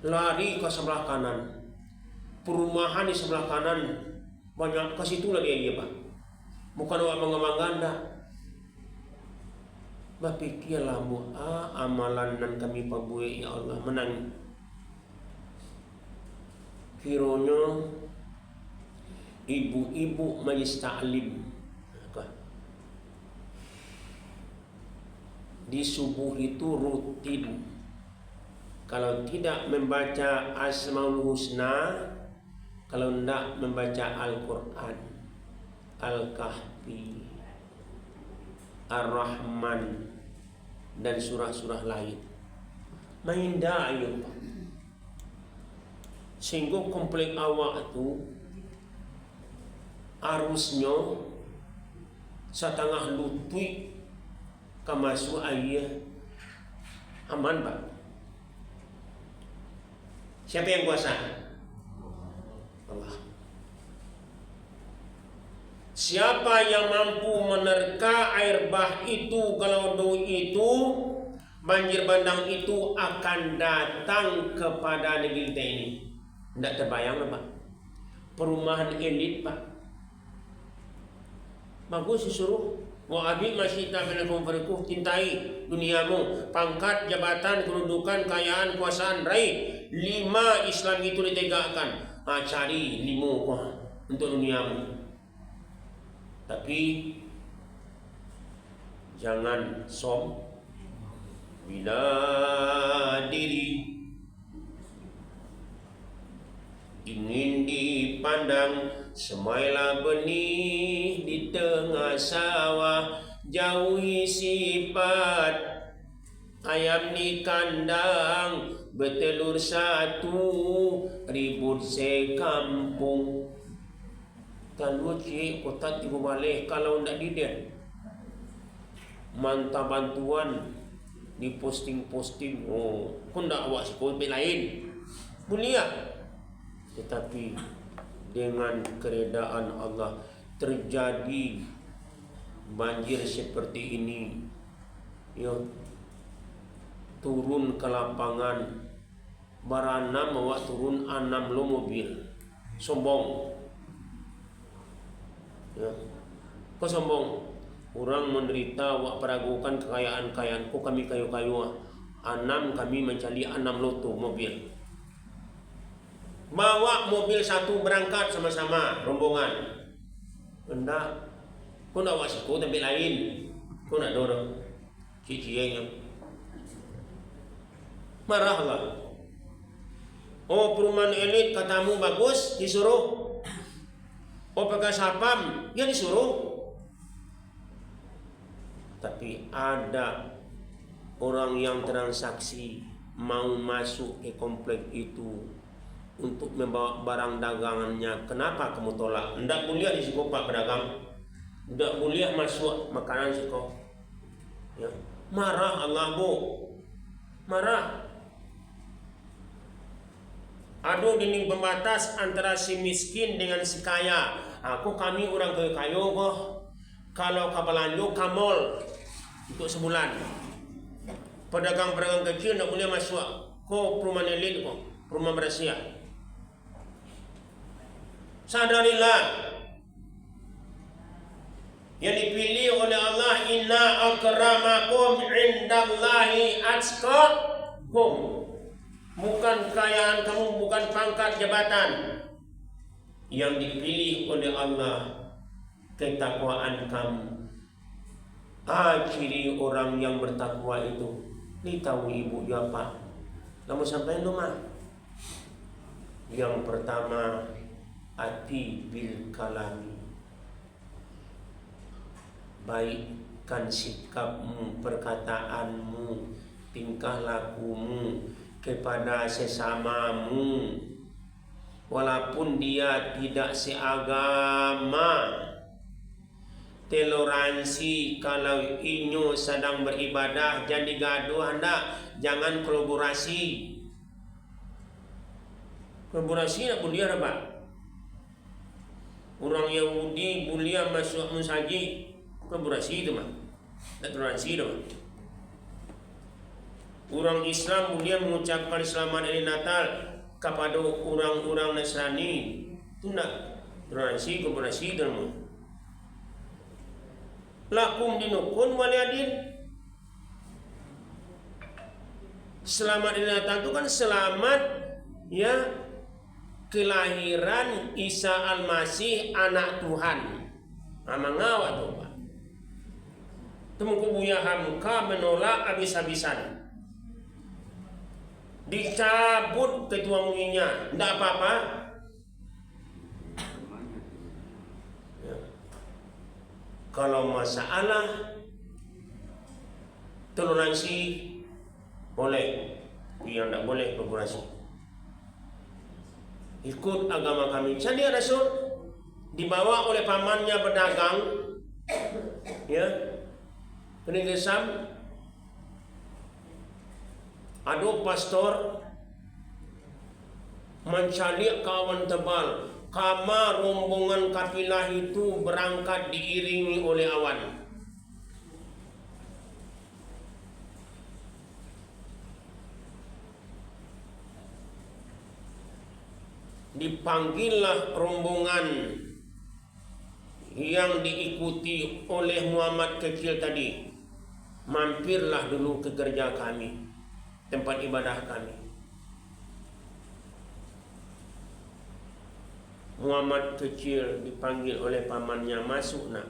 Lari ke sebelah kanan. Perumahan di sebelah kanan banyak, ke situ lagi air Pak. Bukan awak mengemang-ganda. Berpikirlah amalan dan kami pabuai ya Allah menang. Kironya ibu-ibu majlis ta'lim di subuh itu rutin, kalau tidak membaca Asmaul Husna, kalau tidak membaca Al-Quran, Al-Kahfi, Ar-Rahman dan surah-surah lain, main da'ayun, sehingga komplek awak itu arusnya setengah lutut ke masuk air. Aman Pak. Siapa yang kuasa? Allah. Siapa yang mampu menerka air bah itu, kalau itu banjir bandang itu akan datang kepada negeri kita ini. Tidak terbayang Pak. Perumahan elit Pak. Bagus disuruh wa abi masyita minal farikuh, cintai duniamu, pangkat, jabatan, kedudukan, kekayaan, kuasaan, raih. 5 Islam itu ditegakkan. Cari 5 untuk duniamu. Tapi jangan som bila diri ingin dipandang semailah benih di tengah sawah, jauhi sifat ayam di kandang, bertelur 1 ribut sekampung. Kalau cik kotak tiba balik kalau ndak diden. Manta bantuan di posting-posting. Oh, kau ndak awak sekolah lain. Mulia. Tetapi dengan keredaan Allah terjadi banjir seperti ini. Ya, turun ke lapangan. Baranam awak turun 6 lo mobil. Sombong. Ya. Kau sombong. Orang menderita awak peragukan kekayaan-kekayaanku, kami kayu-kayu. 6 kami mencari 6 loto mobil. Bawa mobil satu berangkat sama-sama rombongan. Hendak kau nak wasiko tempat lain. Kau nak dorong cicinya. Marahlah. Oh, perumahan elit katamu bagus, disuruh. Oh, pakai sapam, ya disuruh. Tapi ada orang yang transaksi mau masuk ke komplek itu untuk membawa barang dagangannya. Kenapa kamu tolak? Tidak boleh risiko Pak pedagang. Tidak boleh masuk makanan risiko. Ya. Marah Allah, Bu. Marah. Aduh, dinding pembatas antara si miskin dengan si kaya. Kami orang kaya kok. Kalau kabalanjo kamol untuk sebulan. Pedagang-pedagang kecil tidak boleh masuk. Kok perumahan elit kok, perumahan berhasil. Sadarilah. Yang dipilih oleh Allah, inna akramakum indallahi atqakum. Bukan kekayaan kamu, bukan pangkat jabatan. Yang dipilih oleh Allah, ketakwaan kamu. Ciri orang yang bertakwa itu. Ini tahu ibu dia apa? Kamu sampai rumah. Yang pertama, ati bil kalami. Baikkan sikapmu, perkataanmu, tingkah lakumu kepada sesamamu, walaupun dia tidak seagama. Toleransi kalau inyo sedang beribadah jadi gaduh, hendak jangan kolaborasi. Kolaborasi nak buliah apa? Orang Yahudi buliah masuk musajid, kolaborasi itu mah. Tak toleransi itu mah. Orang Islam kemudian mengucapkan selamat hari Natal kepada orang-orang Nasrani. Itu nak toleransi, kolaborasi itu. Lakum dinukum waliyadin. Selamat hari Natal itu kan selamat ya kelahiran Isa Al-Masih anak Tuhan. Mangawat tu Pak. Temuku Buya Hamka menolak habis-habisan. Dicabut ketua MUI-nya, tidak apa-apa. Ya. Kalau masalah toleransi boleh, yang tidak boleh kolaborasi. Ikut agama kami. Jadi Rasul dibawa oleh pamannya berdagang, ya, penindasan. Ada pastor mencari kawan tebal. Kama rombongan kafilah itu berangkat diiringi oleh awan. Dipanggillah rombongan yang diikuti oleh Muhammad kecil tadi. Mampirlah dulu ke gereja kami, tempat ibadah kami. Muhammad kecil dipanggil oleh pamannya, masuk nak.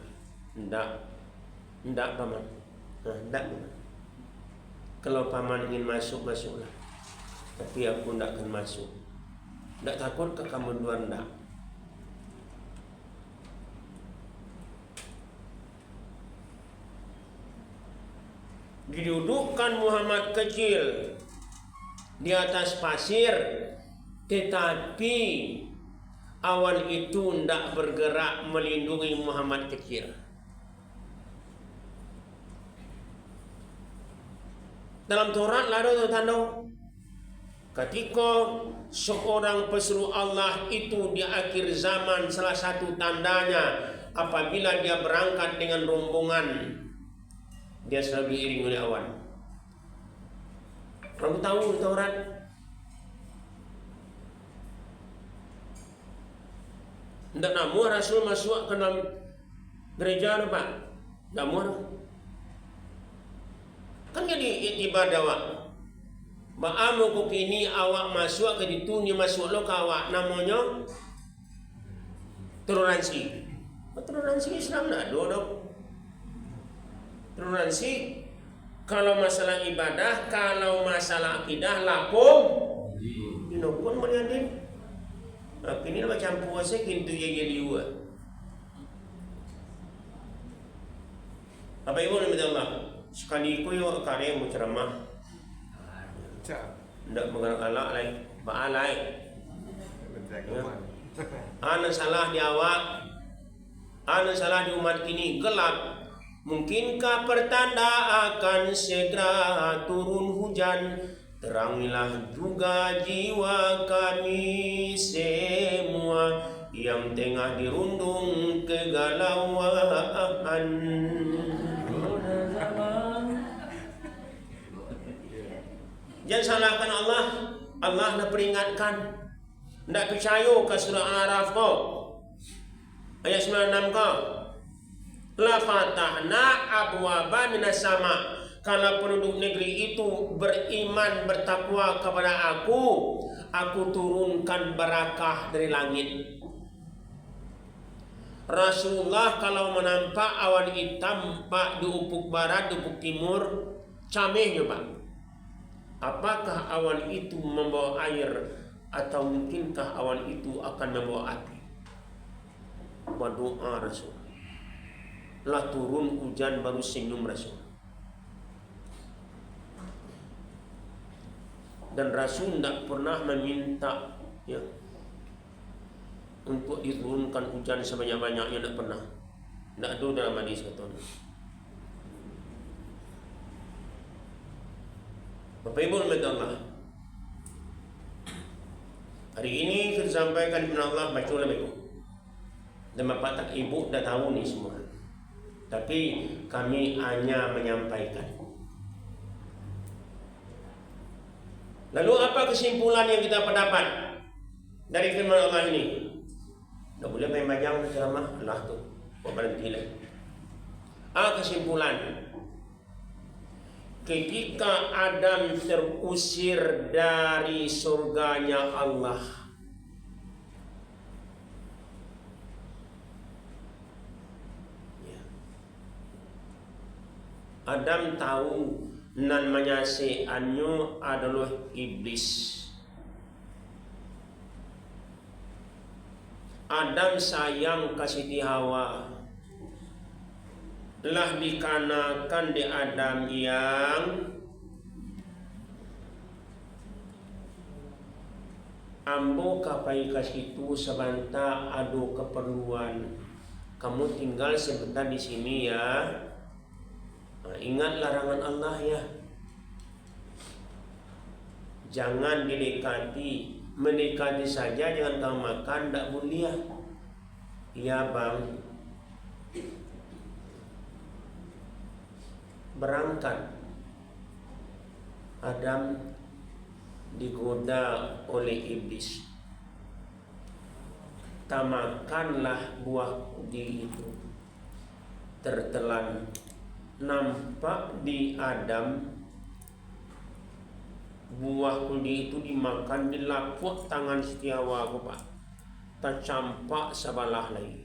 Ndak paman. Ndak. Kalau paman ingin masuk, masuklah. Tapi aku ndak akan masuk. Ndak takut ke kamu dua ndak. Didudukkan Muhammad kecil di atas pasir, tetapi awan itu tidak bergerak melindungi Muhammad kecil. Dalam Taurat ada tanda ketika seorang pesuruh Allah itu di akhir zaman, salah satu tandanya apabila dia berangkat dengan rombongan, dia selalu diiringi oleh awan. Kamu tahu Taurat? Tidak namu Rasul masuk ke dalam gereja apa? Tidak namu. Kan jadi ibadah awak. Baamu ku kini awak masuk ke ditu ni masuk lo ke awak namanya toleransi. Toleransi Islam nak ada dok. Toleransi kalau masalah ibadah, kalau masalah akidah lapor. Ini pun melihatin. Tapi ini macam puasa kintu ye liwa. Apa ibu ni minta Allah? Sekali ku yo kare mu ceramah. Cak. Ndak mengalak lai, baalai. Betul kan? Ana salah di awak. Ana salah di umat kini gelap. Mungkinkah pertanda akan segera turun hujan? Terangilah juga jiwa kami semua yang tengah dirundung kegalauan. Jangan salahkan Allah. Allah nak peringatkan. Nak percaya ke surah Al-Araf kau. Ayat 96 kau. La fatahna abwaba minas sama. Kalau penduduk negeri itu beriman bertakwa kepada aku turunkan barakah dari langit. Rasulullah kalau menampak awan hitam pak di ufuk barat, di ufuk timur, camehnya pak. Apakah awan itu membawa air atau mungkinkah awan itu akan membawa api? Berdoa Rasul. Lah turun hujan baru senyum Rasul. Dan Rasul tidak pernah meminta ya, untuk diturunkan hujan sebanyak-banyaknya, tidak pernah. Tidak ada dalam hadis katanya. Bapak Ibu rahmati Allah, hari ini kita sampaikan firman Allah baca oleh Ibu. Dan Bapak tak Ibu dah tahu ni semua. Tapi kami hanya menyampaikan. Lalu apa kesimpulan yang kita pendapat dari firman Allah ini? Tak boleh main panjang ceramah Allah tu. Kau berhentilah. Kesimpulan. Ketika Adam terusir dari surganya Allah, Adam tahu nan menyaksikannya adalah iblis. Adam sayang ke Siti Hawa, lah dikarenakan di Adam yang ambo kapai ke situ sebentar ada keperluan. Kamu tinggal sebentar di sini ya. Ingat larangan Allah ya. Jangan didekati, mendekati saja jangan kau makan, tak boleh. Ya bang. Berangkat. Adam digoda oleh iblis. Tamakanlah buah kudi itu. Tertelan. Nampak di Adam buah kudi itu dimakan, dilapuk tangan Siti Hawa aku pak, tercampak sebelah lagi.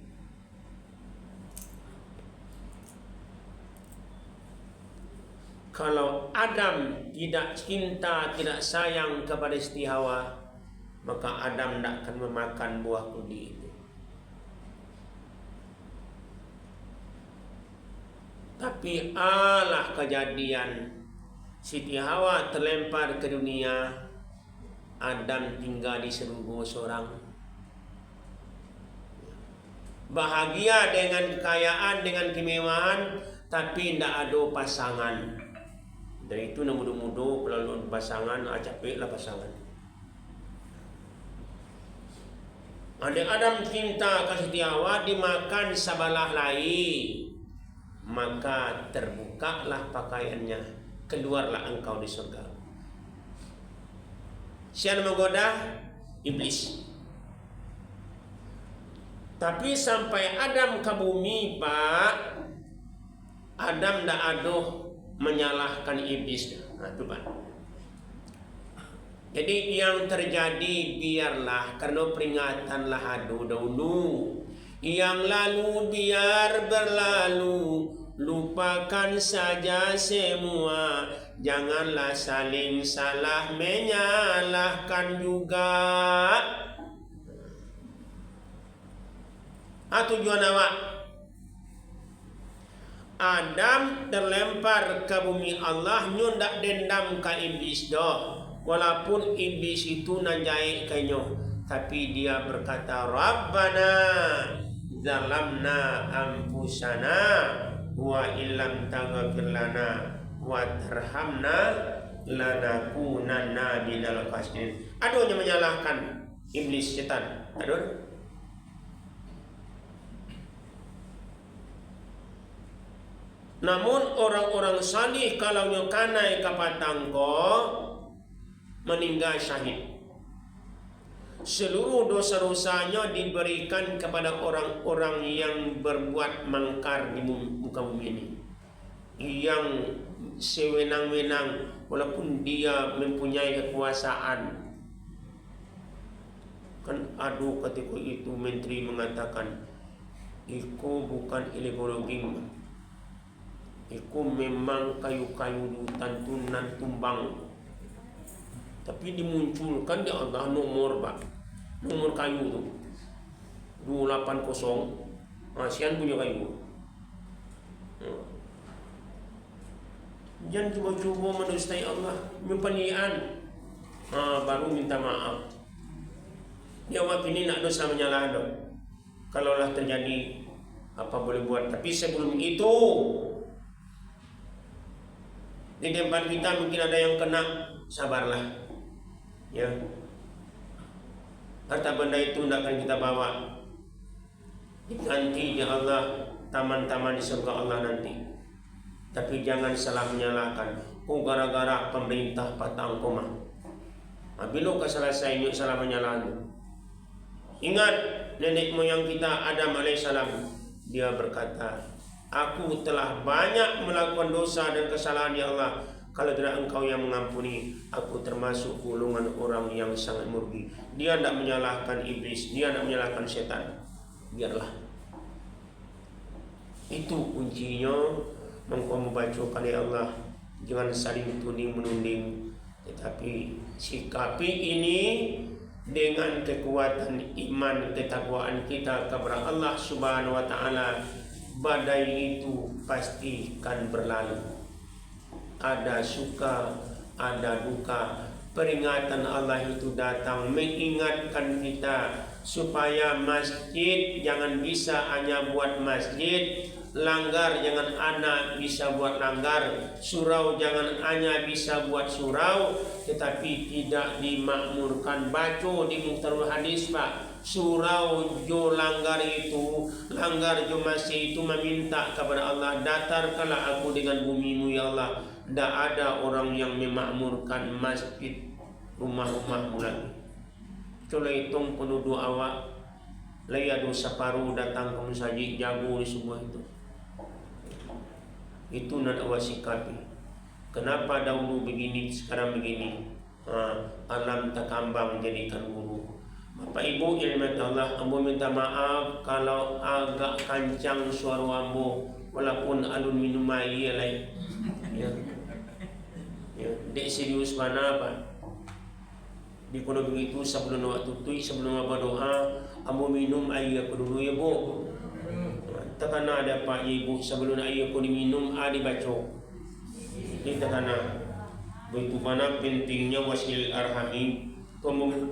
Kalau Adam tidak cinta, tidak sayang kepada Siti Hawa, maka Adam tidak akan memakan buah kudi itu. Tapi alah kejadian, Siti Hawa terlempar ke dunia, Adam tinggal di surga seorang. bahagia dengan kekayaan, dengan kemewahan, tapi tidak ada pasangan. Dari itu nak muda-muda kalau pasangan, capek lah pasangan. Adik Adam cinta kasih tiawa dimakan sabalah lain, maka terbukalah pakaiannya, keluarlah engkau di surga. Siapa menggoda? Iblis. Tapi sampai Adam ke bumi, Pak, Adam tidak ada menyalahkan iblis. Nah, itu Pak. Jadi yang terjadi biarlah, karena peringatanlah adu dahulu. Yang lalu biar berlalu, lupakan saja semua. Janganlah saling salah menyalahkan juga. Tujuan awak Adam terlempar ke bumi Allah, nyundak dendam ke iblis dah. Walaupun iblis itu nanjai kenyo, tapi dia berkata, Rabbana zalamna anfusana wa illam taghfir lana wa tarhamna lanakunanna minal khasirin. Aduhnya menyalahkan iblis, setan. Aduh. Namun orang-orang salih kalau nyokanai kapatangko meninggal syahid. Seluruh dosa-dosanya diberikan kepada orang-orang yang berbuat mangkar di muka bumi ini, yang sewenang-wenang walaupun dia mempunyai kekuasaan. Kan aduh ketika itu menteri mengatakan, "Iku bukan ideologi, iku memang kayu-kayu di hutan tunan tumbang." Tapi dimunculkan di Allah nomor kayu tu 280. Asian punya kayu. Jangan cuba-cuba mendustai Allah, mempenian. Baru minta maaf. Dia waktu ini nak dosa menyalah dong. Kalaulah terjadi apa boleh buat. Tapi sebelum itu di tempat kita mungkin ada yang kena, sabarlah. Ya, harta benda itu tidak akan kita bawa. Diganti ya Allah taman-taman di surga Allah nanti. Tapi jangan salah menyalahkan. Gara-gara pemerintah patang koma. Bila kau selesai salah menyalahkan. Ingat nenek moyang kita Adam alaihissalam. Dia berkata, aku telah banyak melakukan dosa dan kesalahan ya Allah. Kalau tidak engkau yang mengampuni, aku termasuk golongan orang yang sangat merugi. Dia tidak menyalahkan iblis, dia tidak menyalahkan setan. Biarlah. Itu kuncinya. Engkau membaca kali Allah, jangan saling tuding menunding, tetapi sikapi ini dengan kekuatan iman ketakwaan kita kepada Allah Subhanahu wa taala. Badai itu pasti akan berlalu. Ada suka, ada duka. Peringatan Allah itu datang mengingatkan kita supaya masjid jangan bisa hanya buat masjid, langgar jangan anak bisa buat langgar, surau jangan hanya bisa buat surau, tetapi tidak dimakmurkan. Baca di Mukhtarul Hadis Pak, surau jo langgar itu, langgar jo masih itu meminta kepada Allah, datarkanlah aku dengan bumimu ya Allah. Tidak ada orang yang memakmurkan masjid, rumah-rumahmu lagi. Coba hitung penduduk awak, layadu separuh datang ke masjid, jago di semua itu. Itu nak awak sikapi. Kenapa dahulu begini, sekarang begini? Alam takambang jadikan guru. Bapak Ibu ilmu Allah, ambo minta maaf kalau agak kancang suara ambo, walaupun alun minum air lain. Ya. Ya, dek serius mana Pak? Di kono begitu sebelum awak tutui, sebelum awak berdoa, ambo minum air aku dulu ya Bu. Takana ada Pak Ibu sebelum air aku diminum dibaca. Ini takana. Begitu mana pentingnya wasil arhami,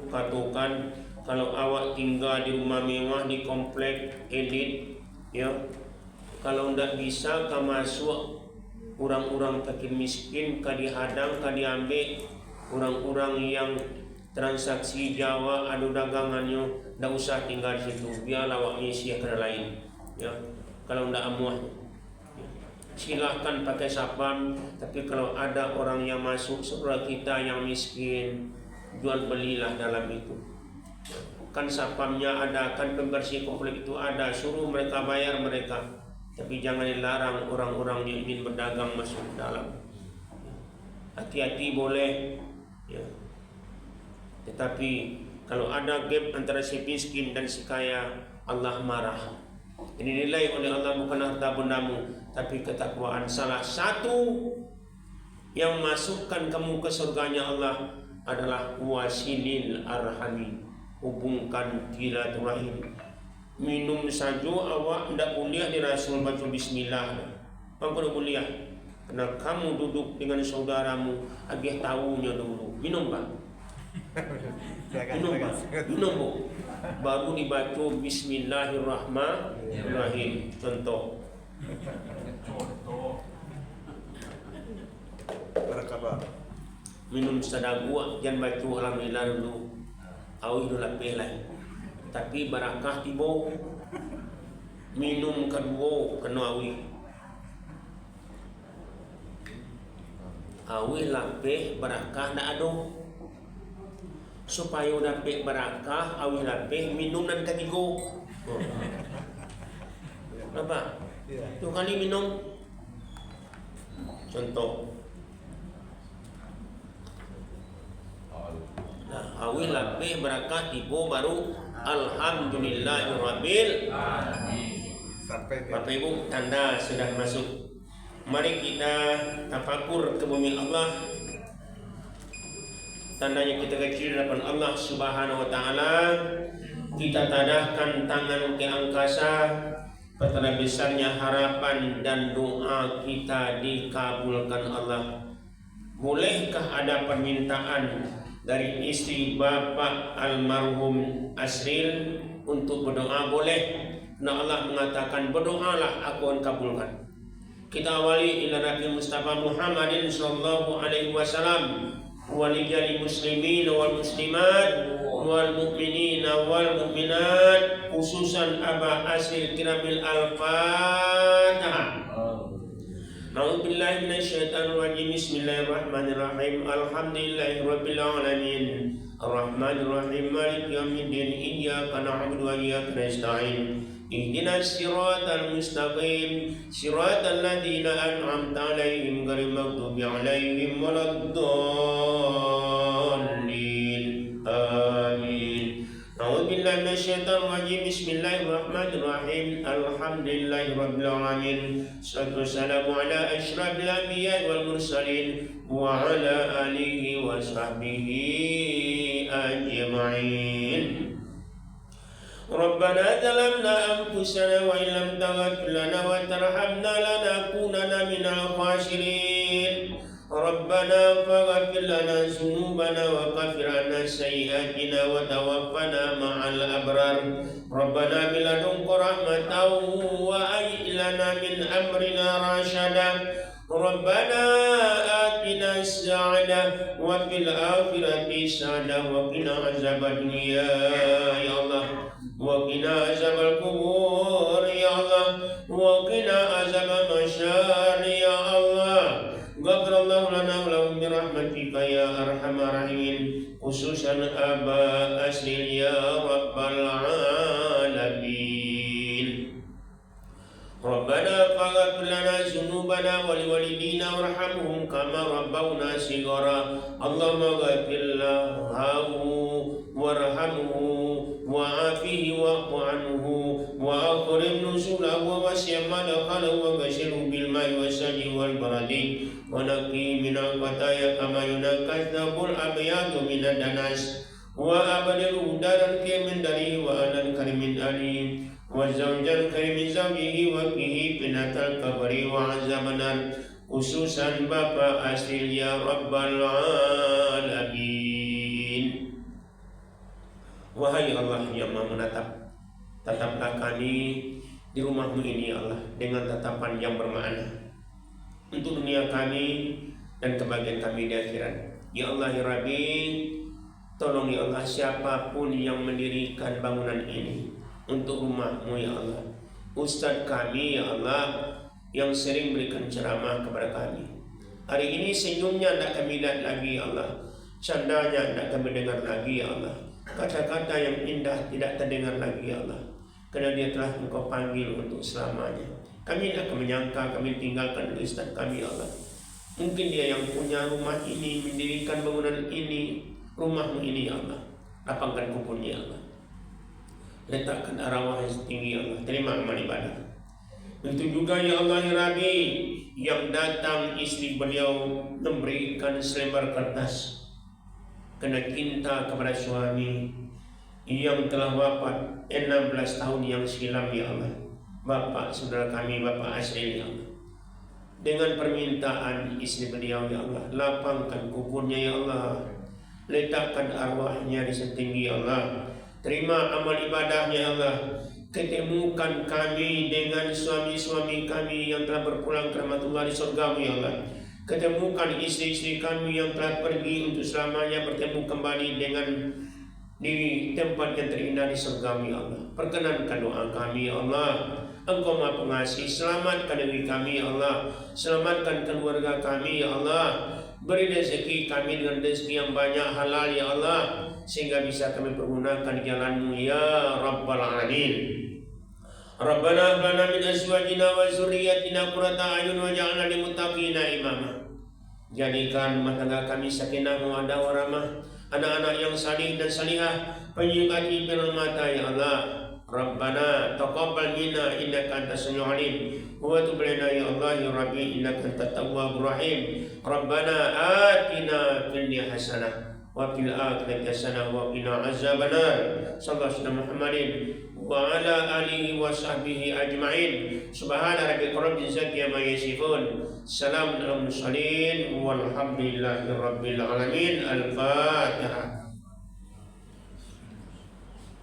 katakan Kalau awak tinggal di rumah mewah, di komplek elit, ya, kalau ndak bisa ka masuk orang-orang fakir miskin, ka dihadang, ka diambil orang-orang yang transaksi Jawa, adu dagangannya, ndak usah tinggal di situ, biarlah awak misi ke lain, ya. Kalau ndak amuah, silahkan pakai sapam, tapi kalau ada orang yang masuk saudara kita yang miskin, jual belilah dalam itu. Kan sapamnya ada, kan pembersih komplek itu ada, suruh mereka bayar mereka, tapi jangan dilarang orang-orang yang ingin berdagang masuk dalam. Hati-hati boleh, ya. Tetapi kalau ada gap antara si miskin dan si kaya, Allah marah. Ini nilai oleh Allah bukan harta bendamu, tapi ketakwaan. Salah satu yang masukkan kamu ke surganya Allah adalah wasilil arhami, hubungkan silaturahim. Minum saja awak ndak boleh di Rasul baca bismillah. Apa boleh? Karena kamu duduk dengan saudaramu, agih tahunya dulu. Minum Pak. Minum Pak. Minum Bu. Baru dibaca bismillahirrahmanirrahim. Contoh. Berkabar. Minum sedagua jangan baca alhamdulillah dulu. Awih dulu pelai. Tapi barakah tibo. Minum kedua kena awih. Awih lapeh barakah ndak ada. Supaya dapat barakah awih lapeh minum dan ketiga. Apa? Tu kali minum. Contoh. Nah, awil lapeh barakah tibo baru alhamdulillahirabbil alamin. Bapak Ibu, tanda sudah masuk. Mari kita tafakur ke bumi Allah. Tandanya kita kecil hadapan Allah Subhanahu wa taala. Kita tadahkan tangan ke angkasa. Betapa besarnya harapan dan doa kita dikabulkan Allah. Bolehkah ada permintaan dari istri Bapak almarhum Asril untuk berdoa? Boleh. Nah, Allah mengatakan berdoalah aku akan kabulkan. Kita awali ila Nabi Mustafa Muhammadin sallallahu alaihi wasallam wa lijali muslimin wal muslimat wal mu'minin wal mu'minat, khususan Aba Asril kiramil al-Fatihah. A'udzu billahi minasyaitonir rajim. Bismillahirrahmanirrahim. Alhamdulillahirabbil alamin. Arrahmanir rahim. Maliki yaumiddin. Iyyaka na'budu wa iyyaka nasta'in. Ihdinas siratal mustaqim. Siratal ladzina an'amta 'alaihim ghairil maghdubi 'alaihim waladdallin. Amin. A'udzu billahi minasyaitonir rajim. Bismillahirrahmanirrahim. Alhamdulillahirabbil alamin. Salatu wassalamu ala asyrafil anbiya'i wal mursalin wa ala alihi wa sahbihi ajma'in. Rabbana zalamna anfusana wa illam taghfir lana wa tarhamna lanakunanna minal khasirin. Rabbana faghfir lana dzunubana wa kaffir 'anna sayyi'atina wa tawaffana ma'al abrar. Rabbana bil ladunka rahmatan wa hayyi lana min amrina rashada. Rabbana atina as-sa'adah wa fil akhirati hasanah wa qina azabannar ya Allah. Wa qina azabal qubur ya Allah. Wa qina azabal masyar ya Allah. Ghafirallahu lana wa lahum bi rahmatika ya arhamar rahimin. Khususan Aba Asril ya rabbal alamin. Rabbana faghfir lana dzunubana wa liwalidina warhamhum kama rabbawna shighara. Allahumma ghfir lahu warhamhu wa'afihi wa'fu anhu wa akrim nuzulahu wa wasi' madkhalahu wa ghashirhu bil ma'i was-salji wal baradi wa naqi min al-khataya kama yunqas thawbul abyadu min ad-danas wa abdilhu daran min dari wa anan karimin alim wa zawjan karimin zawjihi wa bihi binatal kabari wa azabanan. Khususan Bapak Asril ya rabbal alamin. Wahai Allah yang Maha menatap, tataplah kami di rumah-Mu ini ya Allah dengan tatapan yang bermakna untuk dunia kami dan kebahagiaan kami di akhirat. Ya Allah ya Rabbi, tolong ya Allah siapapun yang mendirikan bangunan ini untuk rumah-Mu ya Allah, Ustadz kami ya Allah yang sering berikan ceramah kepada kami, hari ini senyumnya tidak kami lihat lagi ya Allah, candanya tidak kami dengar lagi ya Allah, kata-kata yang indah tidak terdengar lagi ya Allah, karena dia telah Engkau panggil untuk selamanya. Kami tidak akan menyangka kami tinggalkan Ustadz kami ya Allah. Mungkin dia yang punya rumah ini, mendirikan bangunan ini, rumah-Mu ini ya Allah, lapangkan kuburnya ya Allah, letakkan arwah yang tinggi ya Allah, terima amal ibadah. Itu juga ya Allah ya Rabbi, yang datang istri beliau memberikan selembar kertas karena cinta kepada suami yang telah wafat 16 tahun yang silam ya Allah, Bapak saudara kami, Bapak Asri ya Allah. Dengan permintaan istri beliau ya Allah, lapangkan kuburnya ya Allah, letakkan arwahnya di setinggi ya Allah, terima amal ibadahnya ya Allah. Ketemukan kami dengan suami-suami kami yang telah berpulang ke rahmatullah di surga-Mu ya Allah. Ketemukan istri-istri kami yang telah pergi untuk selamanya, bertemu kembali dengan di tempat yang terindah di surga-Mu ya Allah. Perkenankan doa kami ya Allah, Engkau Maha Pengasih. Selamatkan diri kami ya Allah, selamatkan keluarga kami ya Allah. Beri rezeki kami dengan rezeki yang banyak halal ya Allah, sehingga bisa kami pergunakan jalan-Mu ya Rabbal Alamin. Rabbana hab lana min azwajina wa dzurriyyatina qurrata a'yun waj'alna lil muttaqina imama. Jadikan rumah tangga kami sakinah mawaddah warahmah, anak-anak yang salih dan salihah, penyuka hati mata ya Allah. Rabbana taqabbal minna innaka antas samiul alim wa tub alaina ya Allah ya Rabbi innaka antat tawwabur rahim. Rabbana atina fid dunya hasanah wa fil akhirati hasanah wa qina azabannar. Sallallahu alaihi Muhammadin wa ala alihi wa sahbihi ajma'in. Subhana rabbika rabbil izzati amma yasifun. Salamun alal mursalin walhamdulillahi rabbil alamin. Al-Fatihah.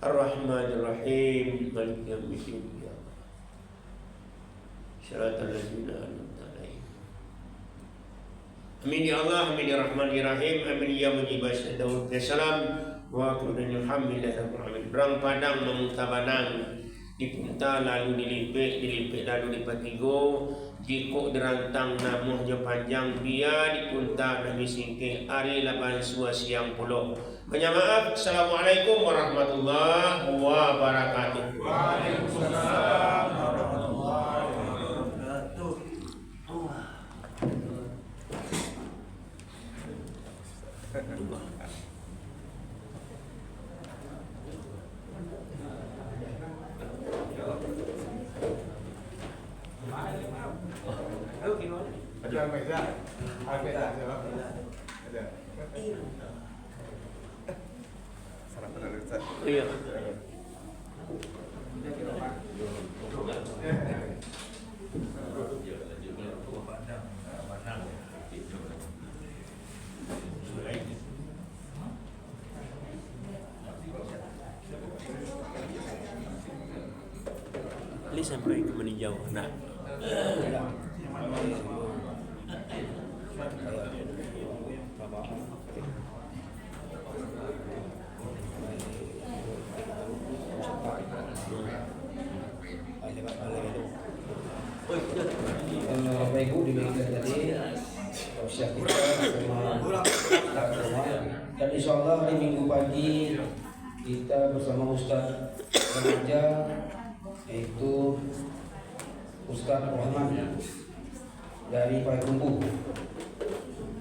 Ar-Rahmanir-Rahim. Maliki yaumiddin. Shiratal ladzina an'amta 'alaihim. Amin ya Allah, amin ya Rahman ya Rahim, amin ya mujibas daud ya salam. Wa qulna alhamdulillahi rabbil alamin. Berang Padang Memutabanang dipunta lalu dilipik lalu dipatigo jiko derantang namuhnya panjang dia dipunta nami singke ari laban sua siang pulau. Banyak maaf. Assalamualaikum warahmatullahi wabarakatuh. Waalaikumsalam warahmatullahi wabarakatuh. Ada meja, ada siapa? Ada. Sarapan ada Ustaz. Iya. Ini sampai ke meninjau. Nah. Bapak Ibu demikian tadi usia kita sama dan insya Allah hari Minggu pagi kita bersama Ustadz remaja yaitu Ustadz Rahman dari Payakumbuh.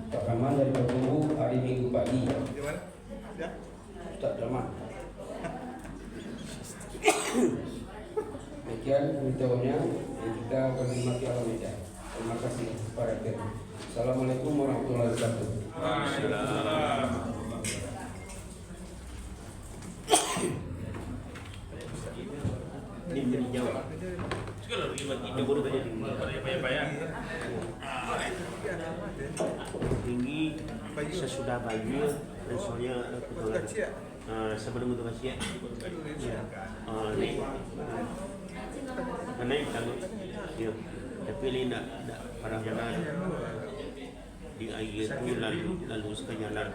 Ustadz Rahman dari Payakumbuh hari Minggu pagi. Di mana? Ya. Ustadz Rahman. Demikian pemberitahuannya dan kita akan menikmati alam meja. Terima kasih kepada kita. Assalamualaikum warahmatullahi wabarakatuh. Ini meninjau. Segala lagi baru banyak tinggi sesudah banjir dan soalnya kebetulan sebelum itu kasih ya. Naik kalau ya, tapi ini tidak pada jalan di air itu lalu suka jalan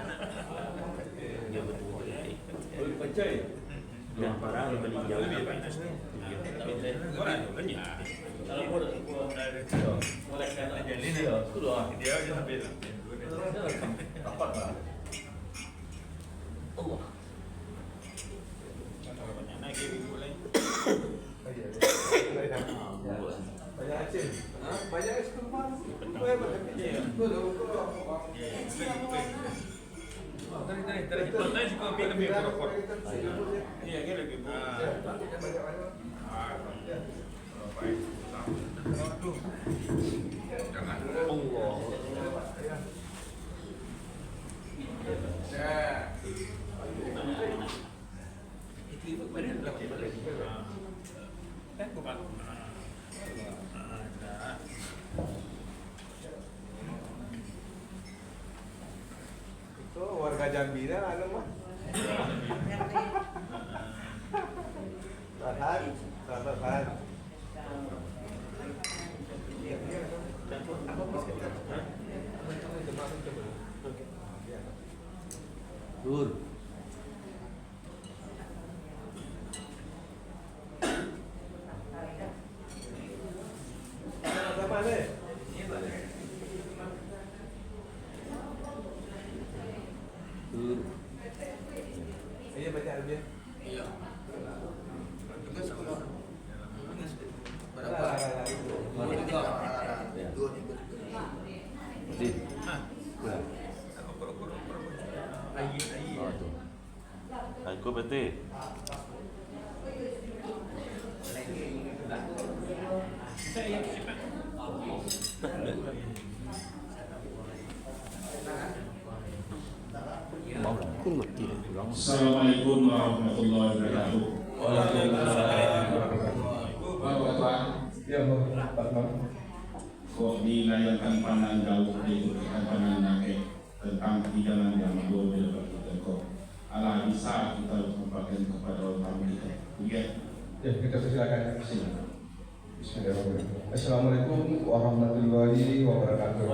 dia betul-betul dan para beli jauh Banyak es kurma. Itu warga Jambi dah anu mah. Tahan. Dur. Sama deh. Dur. Iya baca Arabia. Iya. Kita sekolah. Aku berarti Assalamualaikum warahmatullahi wabarakatuh. Ya, Pak. Kok dilayangkan pandang jauh diberikan pandang nakik tentang hidangan yang belum dapat kita kok ala bisa kita sampaikan kepada tamu kita. Ya. Ya, kita silakan. Bismillahirrahmanirrahim. Assalamualaikum warahmatullahi wabarakatuh.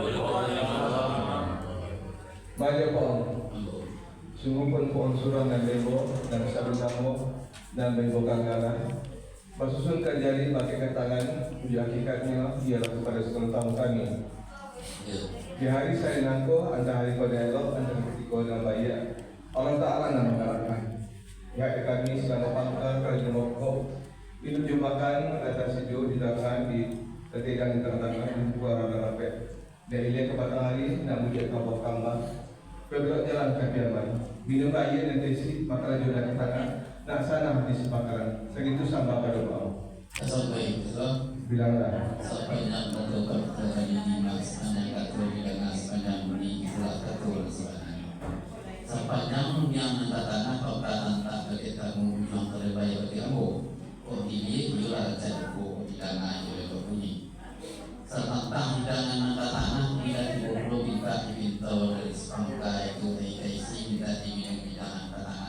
Banyak pohon. Sungguh pun pohon surang dan bego dan sabun samo dan bego kanggala. Masusun terjadi pakai ketangan, uji hakikatnya ialah kepada 10 tahun kami. Di hari saya nangko, anda hari pada elok, anda ketika dan bayar. Allah Ta'ala nama mengharapkan. Ya kami selama pangkal kerajaan Mokok itu jumpakan atas sejuk di tangan di ketikan di tengah-tengah dan buah rada rapet. Dari lihat kepada hari, namun dia kabur kambang. Bergerak jalan kabiaman. Minum air dan tesi, maka rajin dan tangan. Nak sana di sepakaran. Segitu sama pada mau. Assalamualaikum. Bilanglah. Sampai nak berdoa kepada Dimas, anak katul dengan sepanjang bumi itulah katul sebenarnya. Sepanjang yang nanti kau tak bagi kamu yang terbaik bagi kamu. Oh ini jual jadiku hidangan oleh berbunyi. Sementang hidangan nanti tanah tidak diburu minta dipintau dari sepangka itu dari kaisi minta diminum hidangan tanah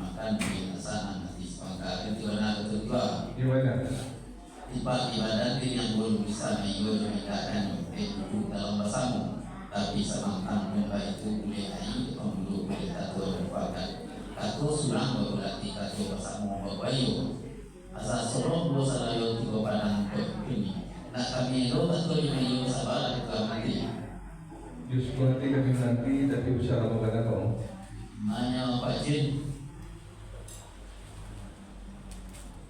makan di sana nanti sepangka itu benar betul juga. Di mana? Tempat ibadat yang belum bisa menggunakan duduk dalam bersama, tapi semangkang muka itu boleh air, belum boleh tato merupakan tato sulang berarti tato bersama berbayu. Asal sorong lo salayo tiga padang ini. Nak kami lo tato ini yo sabar kita mati. Justru nanti kami nanti tapi usaha mengenai kau. Nanya Pak Jin.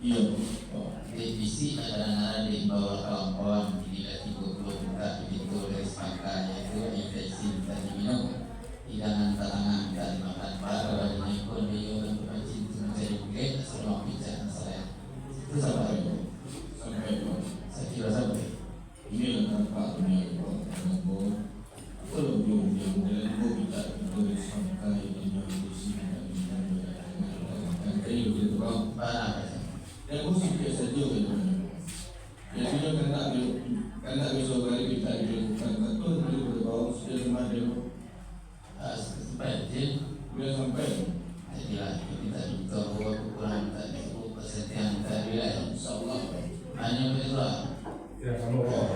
iya. Divisi adalah di bawah kawan-kawan tidak 30 buka itu dari sepangka yaitu infeksi dan diminum hidangan tangan dan makan baru dan ini pun dia untuk mencari mencari bukit selama bicara saya itu sama itu Sampai saya kira sampai ini adalah paknya Mokok. Belum dan kita dari sampai dengan di sini dan kayu itu bang. barang Yang musik biasa juga itu. Biasanya karena besok hari kita dilakukan betul beliau berbau sudah kemarin sampai dia sampai jadi Hanya begitu lah. Ya, sama Pak.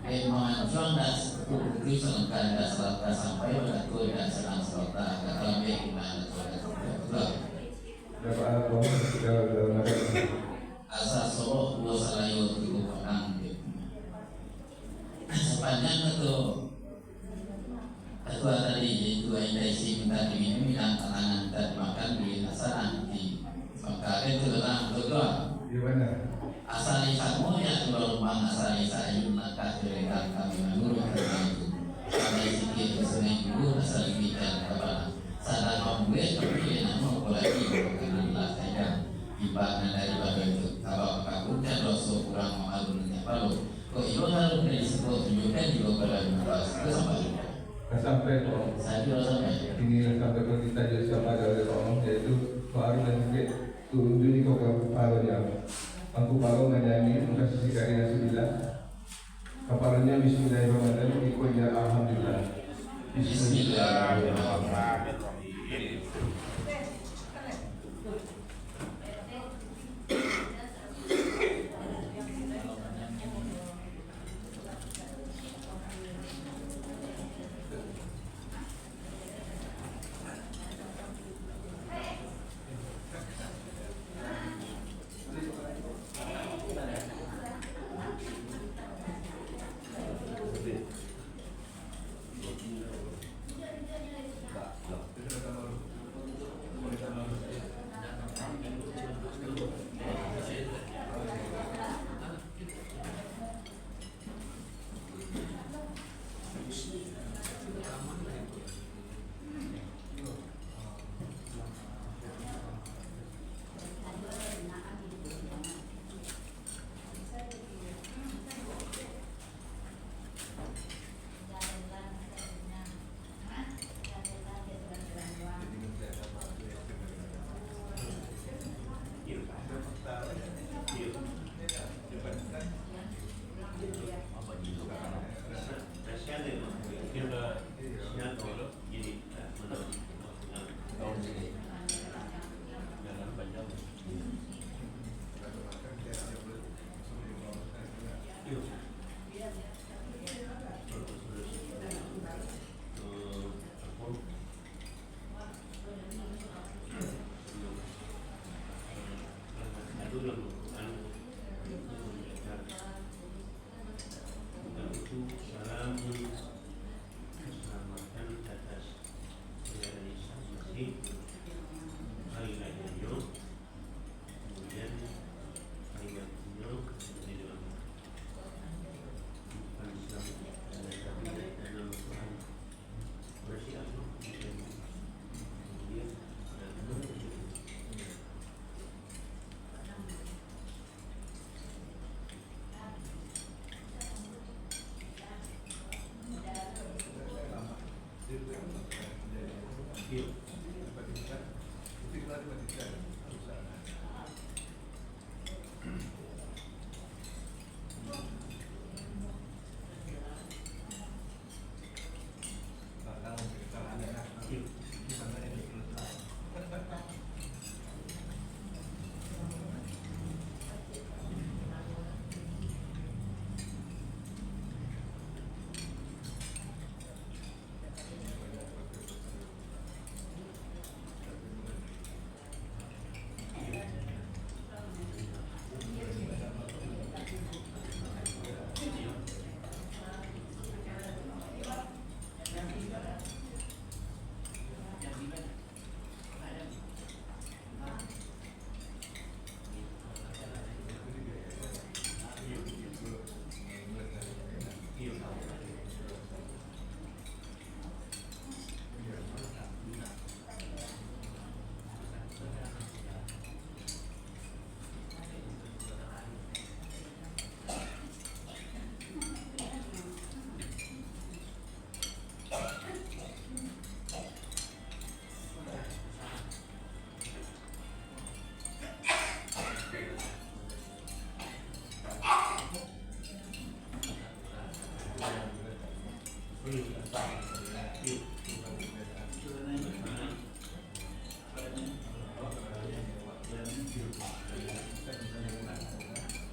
Menjual dan bukti selengkap dan selengkap sampai pada tuh dan sedang selengkap kalau dia gimana tuh. Dapat apa? Dalam Asal Solo dua salayu itu orang sepanjang itu ketua tadi itu intensi minta diminum bilang tangan dan makan di asal nanti maka itu datang kedua di mana? asal isamu ya dua rumah asal isayu maka cerita kami menurut itu sampai sikit seneng dulu asal bicara apa sadar membuat tapi nama lagi bukan lah saja ibadah dari bagian itu kalau kamu dan dosa kurang mengalurnya baru kok itu harus disebut tunjukkan juga pada membahas itu Sampai Pak. saya juga sampai Ini sampai kalau kita jadi siapa dari Pak yaitu Pak Arun dan juga tunjuk kok ke Parunnya. Aku Parun menyanyi untuk sisi karya sembilan. Kaparannya Bismillahirrahmanirrahim. Ikutnya Alhamdulillah. Bismillahirrahmanirrahim.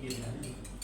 Iya.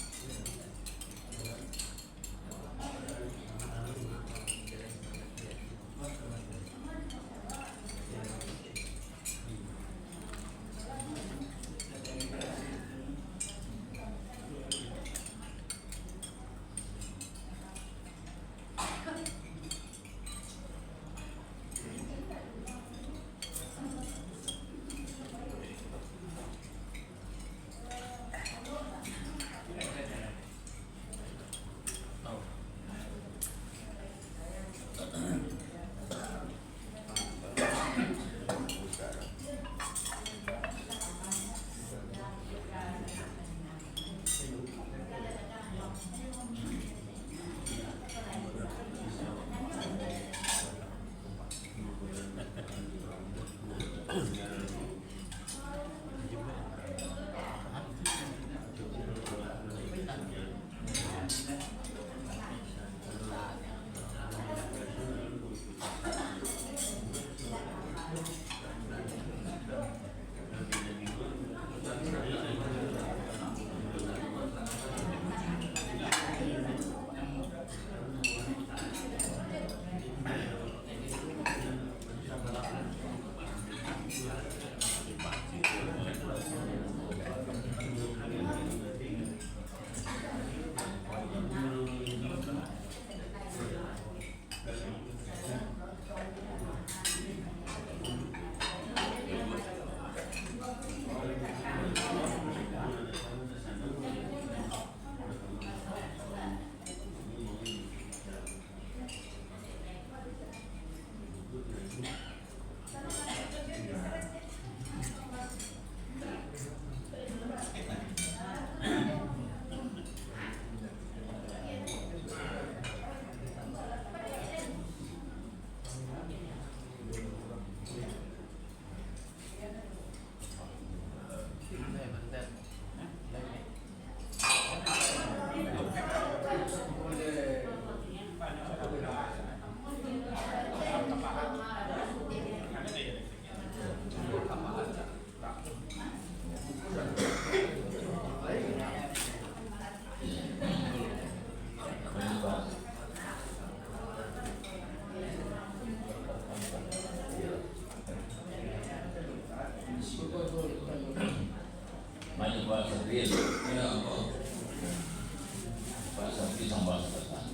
Pak Sabti Sambal Selatan.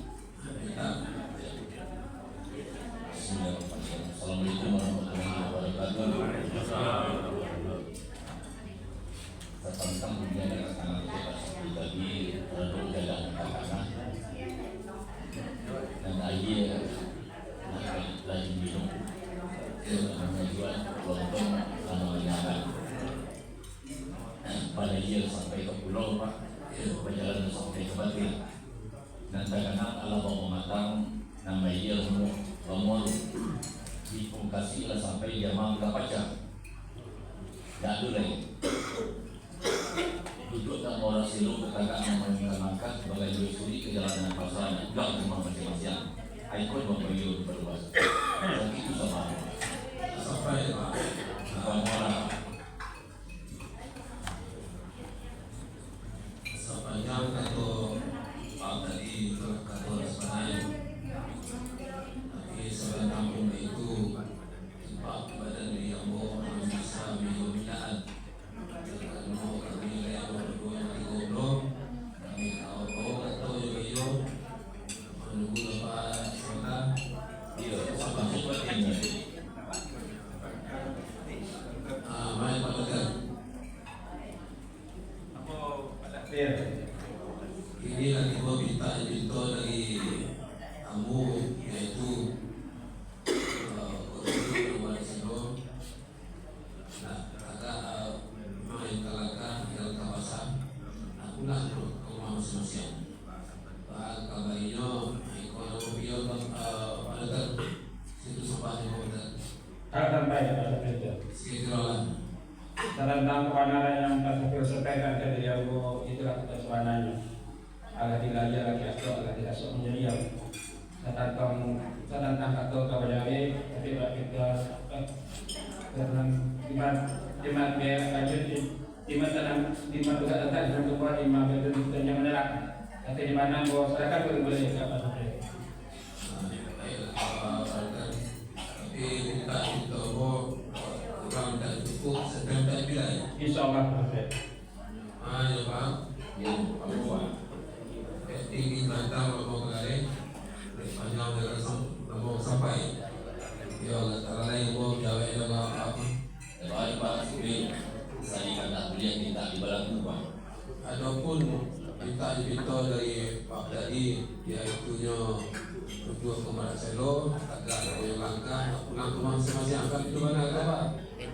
Assalamualaikum warahmatullahi wabarakatuh. Tentang kemudian yang akan kita seperti tadi produk jalan makanan dan air lagi minum tujuan lontong sama menyaran pada year sampai ke pulau Pak, perjalanan sampai ke Batin dan kadang-kadang Allah mau mematang nama year semua lomol dipungkasi lah sampai dia mangga pacar tak ada lagi duduk dan orang silu katakan mengangkat sebagai suri perjalanan pasaran juga rumah masing-masing ikon membayar berluas dan itu sama sampai bukan orang sepanjang kata Pak tadi kata sebenarnya tapi sebenarnya kampung itu tempat badan diri yang bohong bisa minum-minaan ini lagi mau minta dari kamu yaitu main kalaka yang kawasan aku lah ke rumah masing-masing pak kabarnya ekonomi pada situ sampahnya pada sampai ada sekitaran tentang kebenaran yang tak sampaikan dari aku itulah kesuananya agak dilajah lagi asal agak tidak sok menjadi yang tentang kata kawajawe tapi kita karena lima biaya lanjut lima tanam lima juga tentang yang kedua lima biaya dan yang menerak tapi di mana bahwa masyarakat boleh apa saja tapi kita itu kurang dan cukup sedang tak bila insyaallah perfect ya Pak ya Pak tinggi mantap mau kali panjang dengan mau sampai ya antara lain mau jawab apa baik Pak saya kata beliau minta dibantu Pak adapun minta diminta dari Pak tadi yaitu berdua ke Marcelo agar yang langkah pulang ke masing-masing angkat itu mana Pak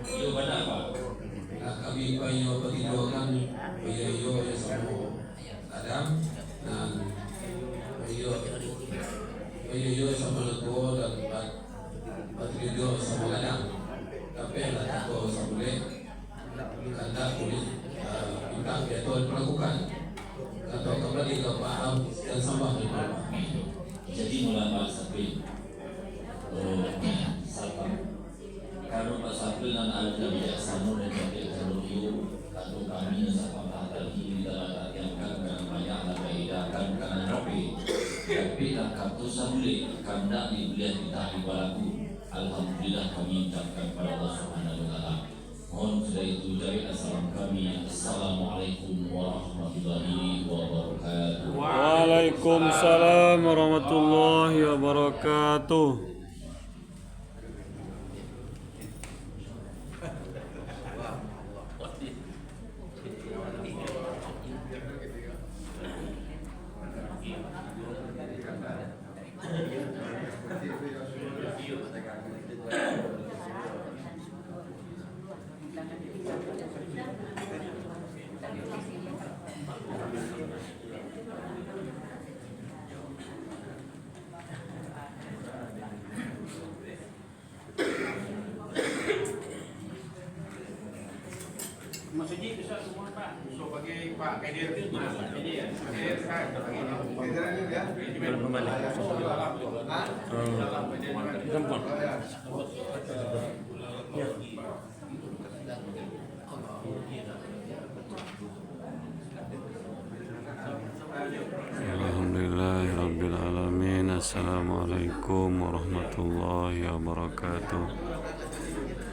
itu benar Pak nah kami banyak pertidukan yo sama Adam dan yo sama Leto dan Patridio sama Adam tapi yang Leto sama boleh karena boleh kita betul melakukan atau kembali ke paham dan sampah jadi mulai Pak Sapri kalau Pak Sapri dan Al-Jabiyah Sanur dan Jabiyah Sanur atau kami sama tadi dalam artian kan banyak akan karena Nabi tapi akan terus boleh karena dibelian kita ibaraku alhamdulillah kami ucapkan kepada Allah Subhanahu wa taala. Mohon sudah itu dari assalam kami. Assalamualaikum warahmatullahi wabarakatuh. Waalaikumsalam warahmatullahi wabarakatuh. Masjid bisa semua Pak. So bagi Pak Kadir itu gimana? Ini ya. Kadir kan. Kadir ini ya. Belum kembali. Gampang. Alhamdulillahirabbil alamin. Assalamualaikum warahmatullahi wabarakatuh.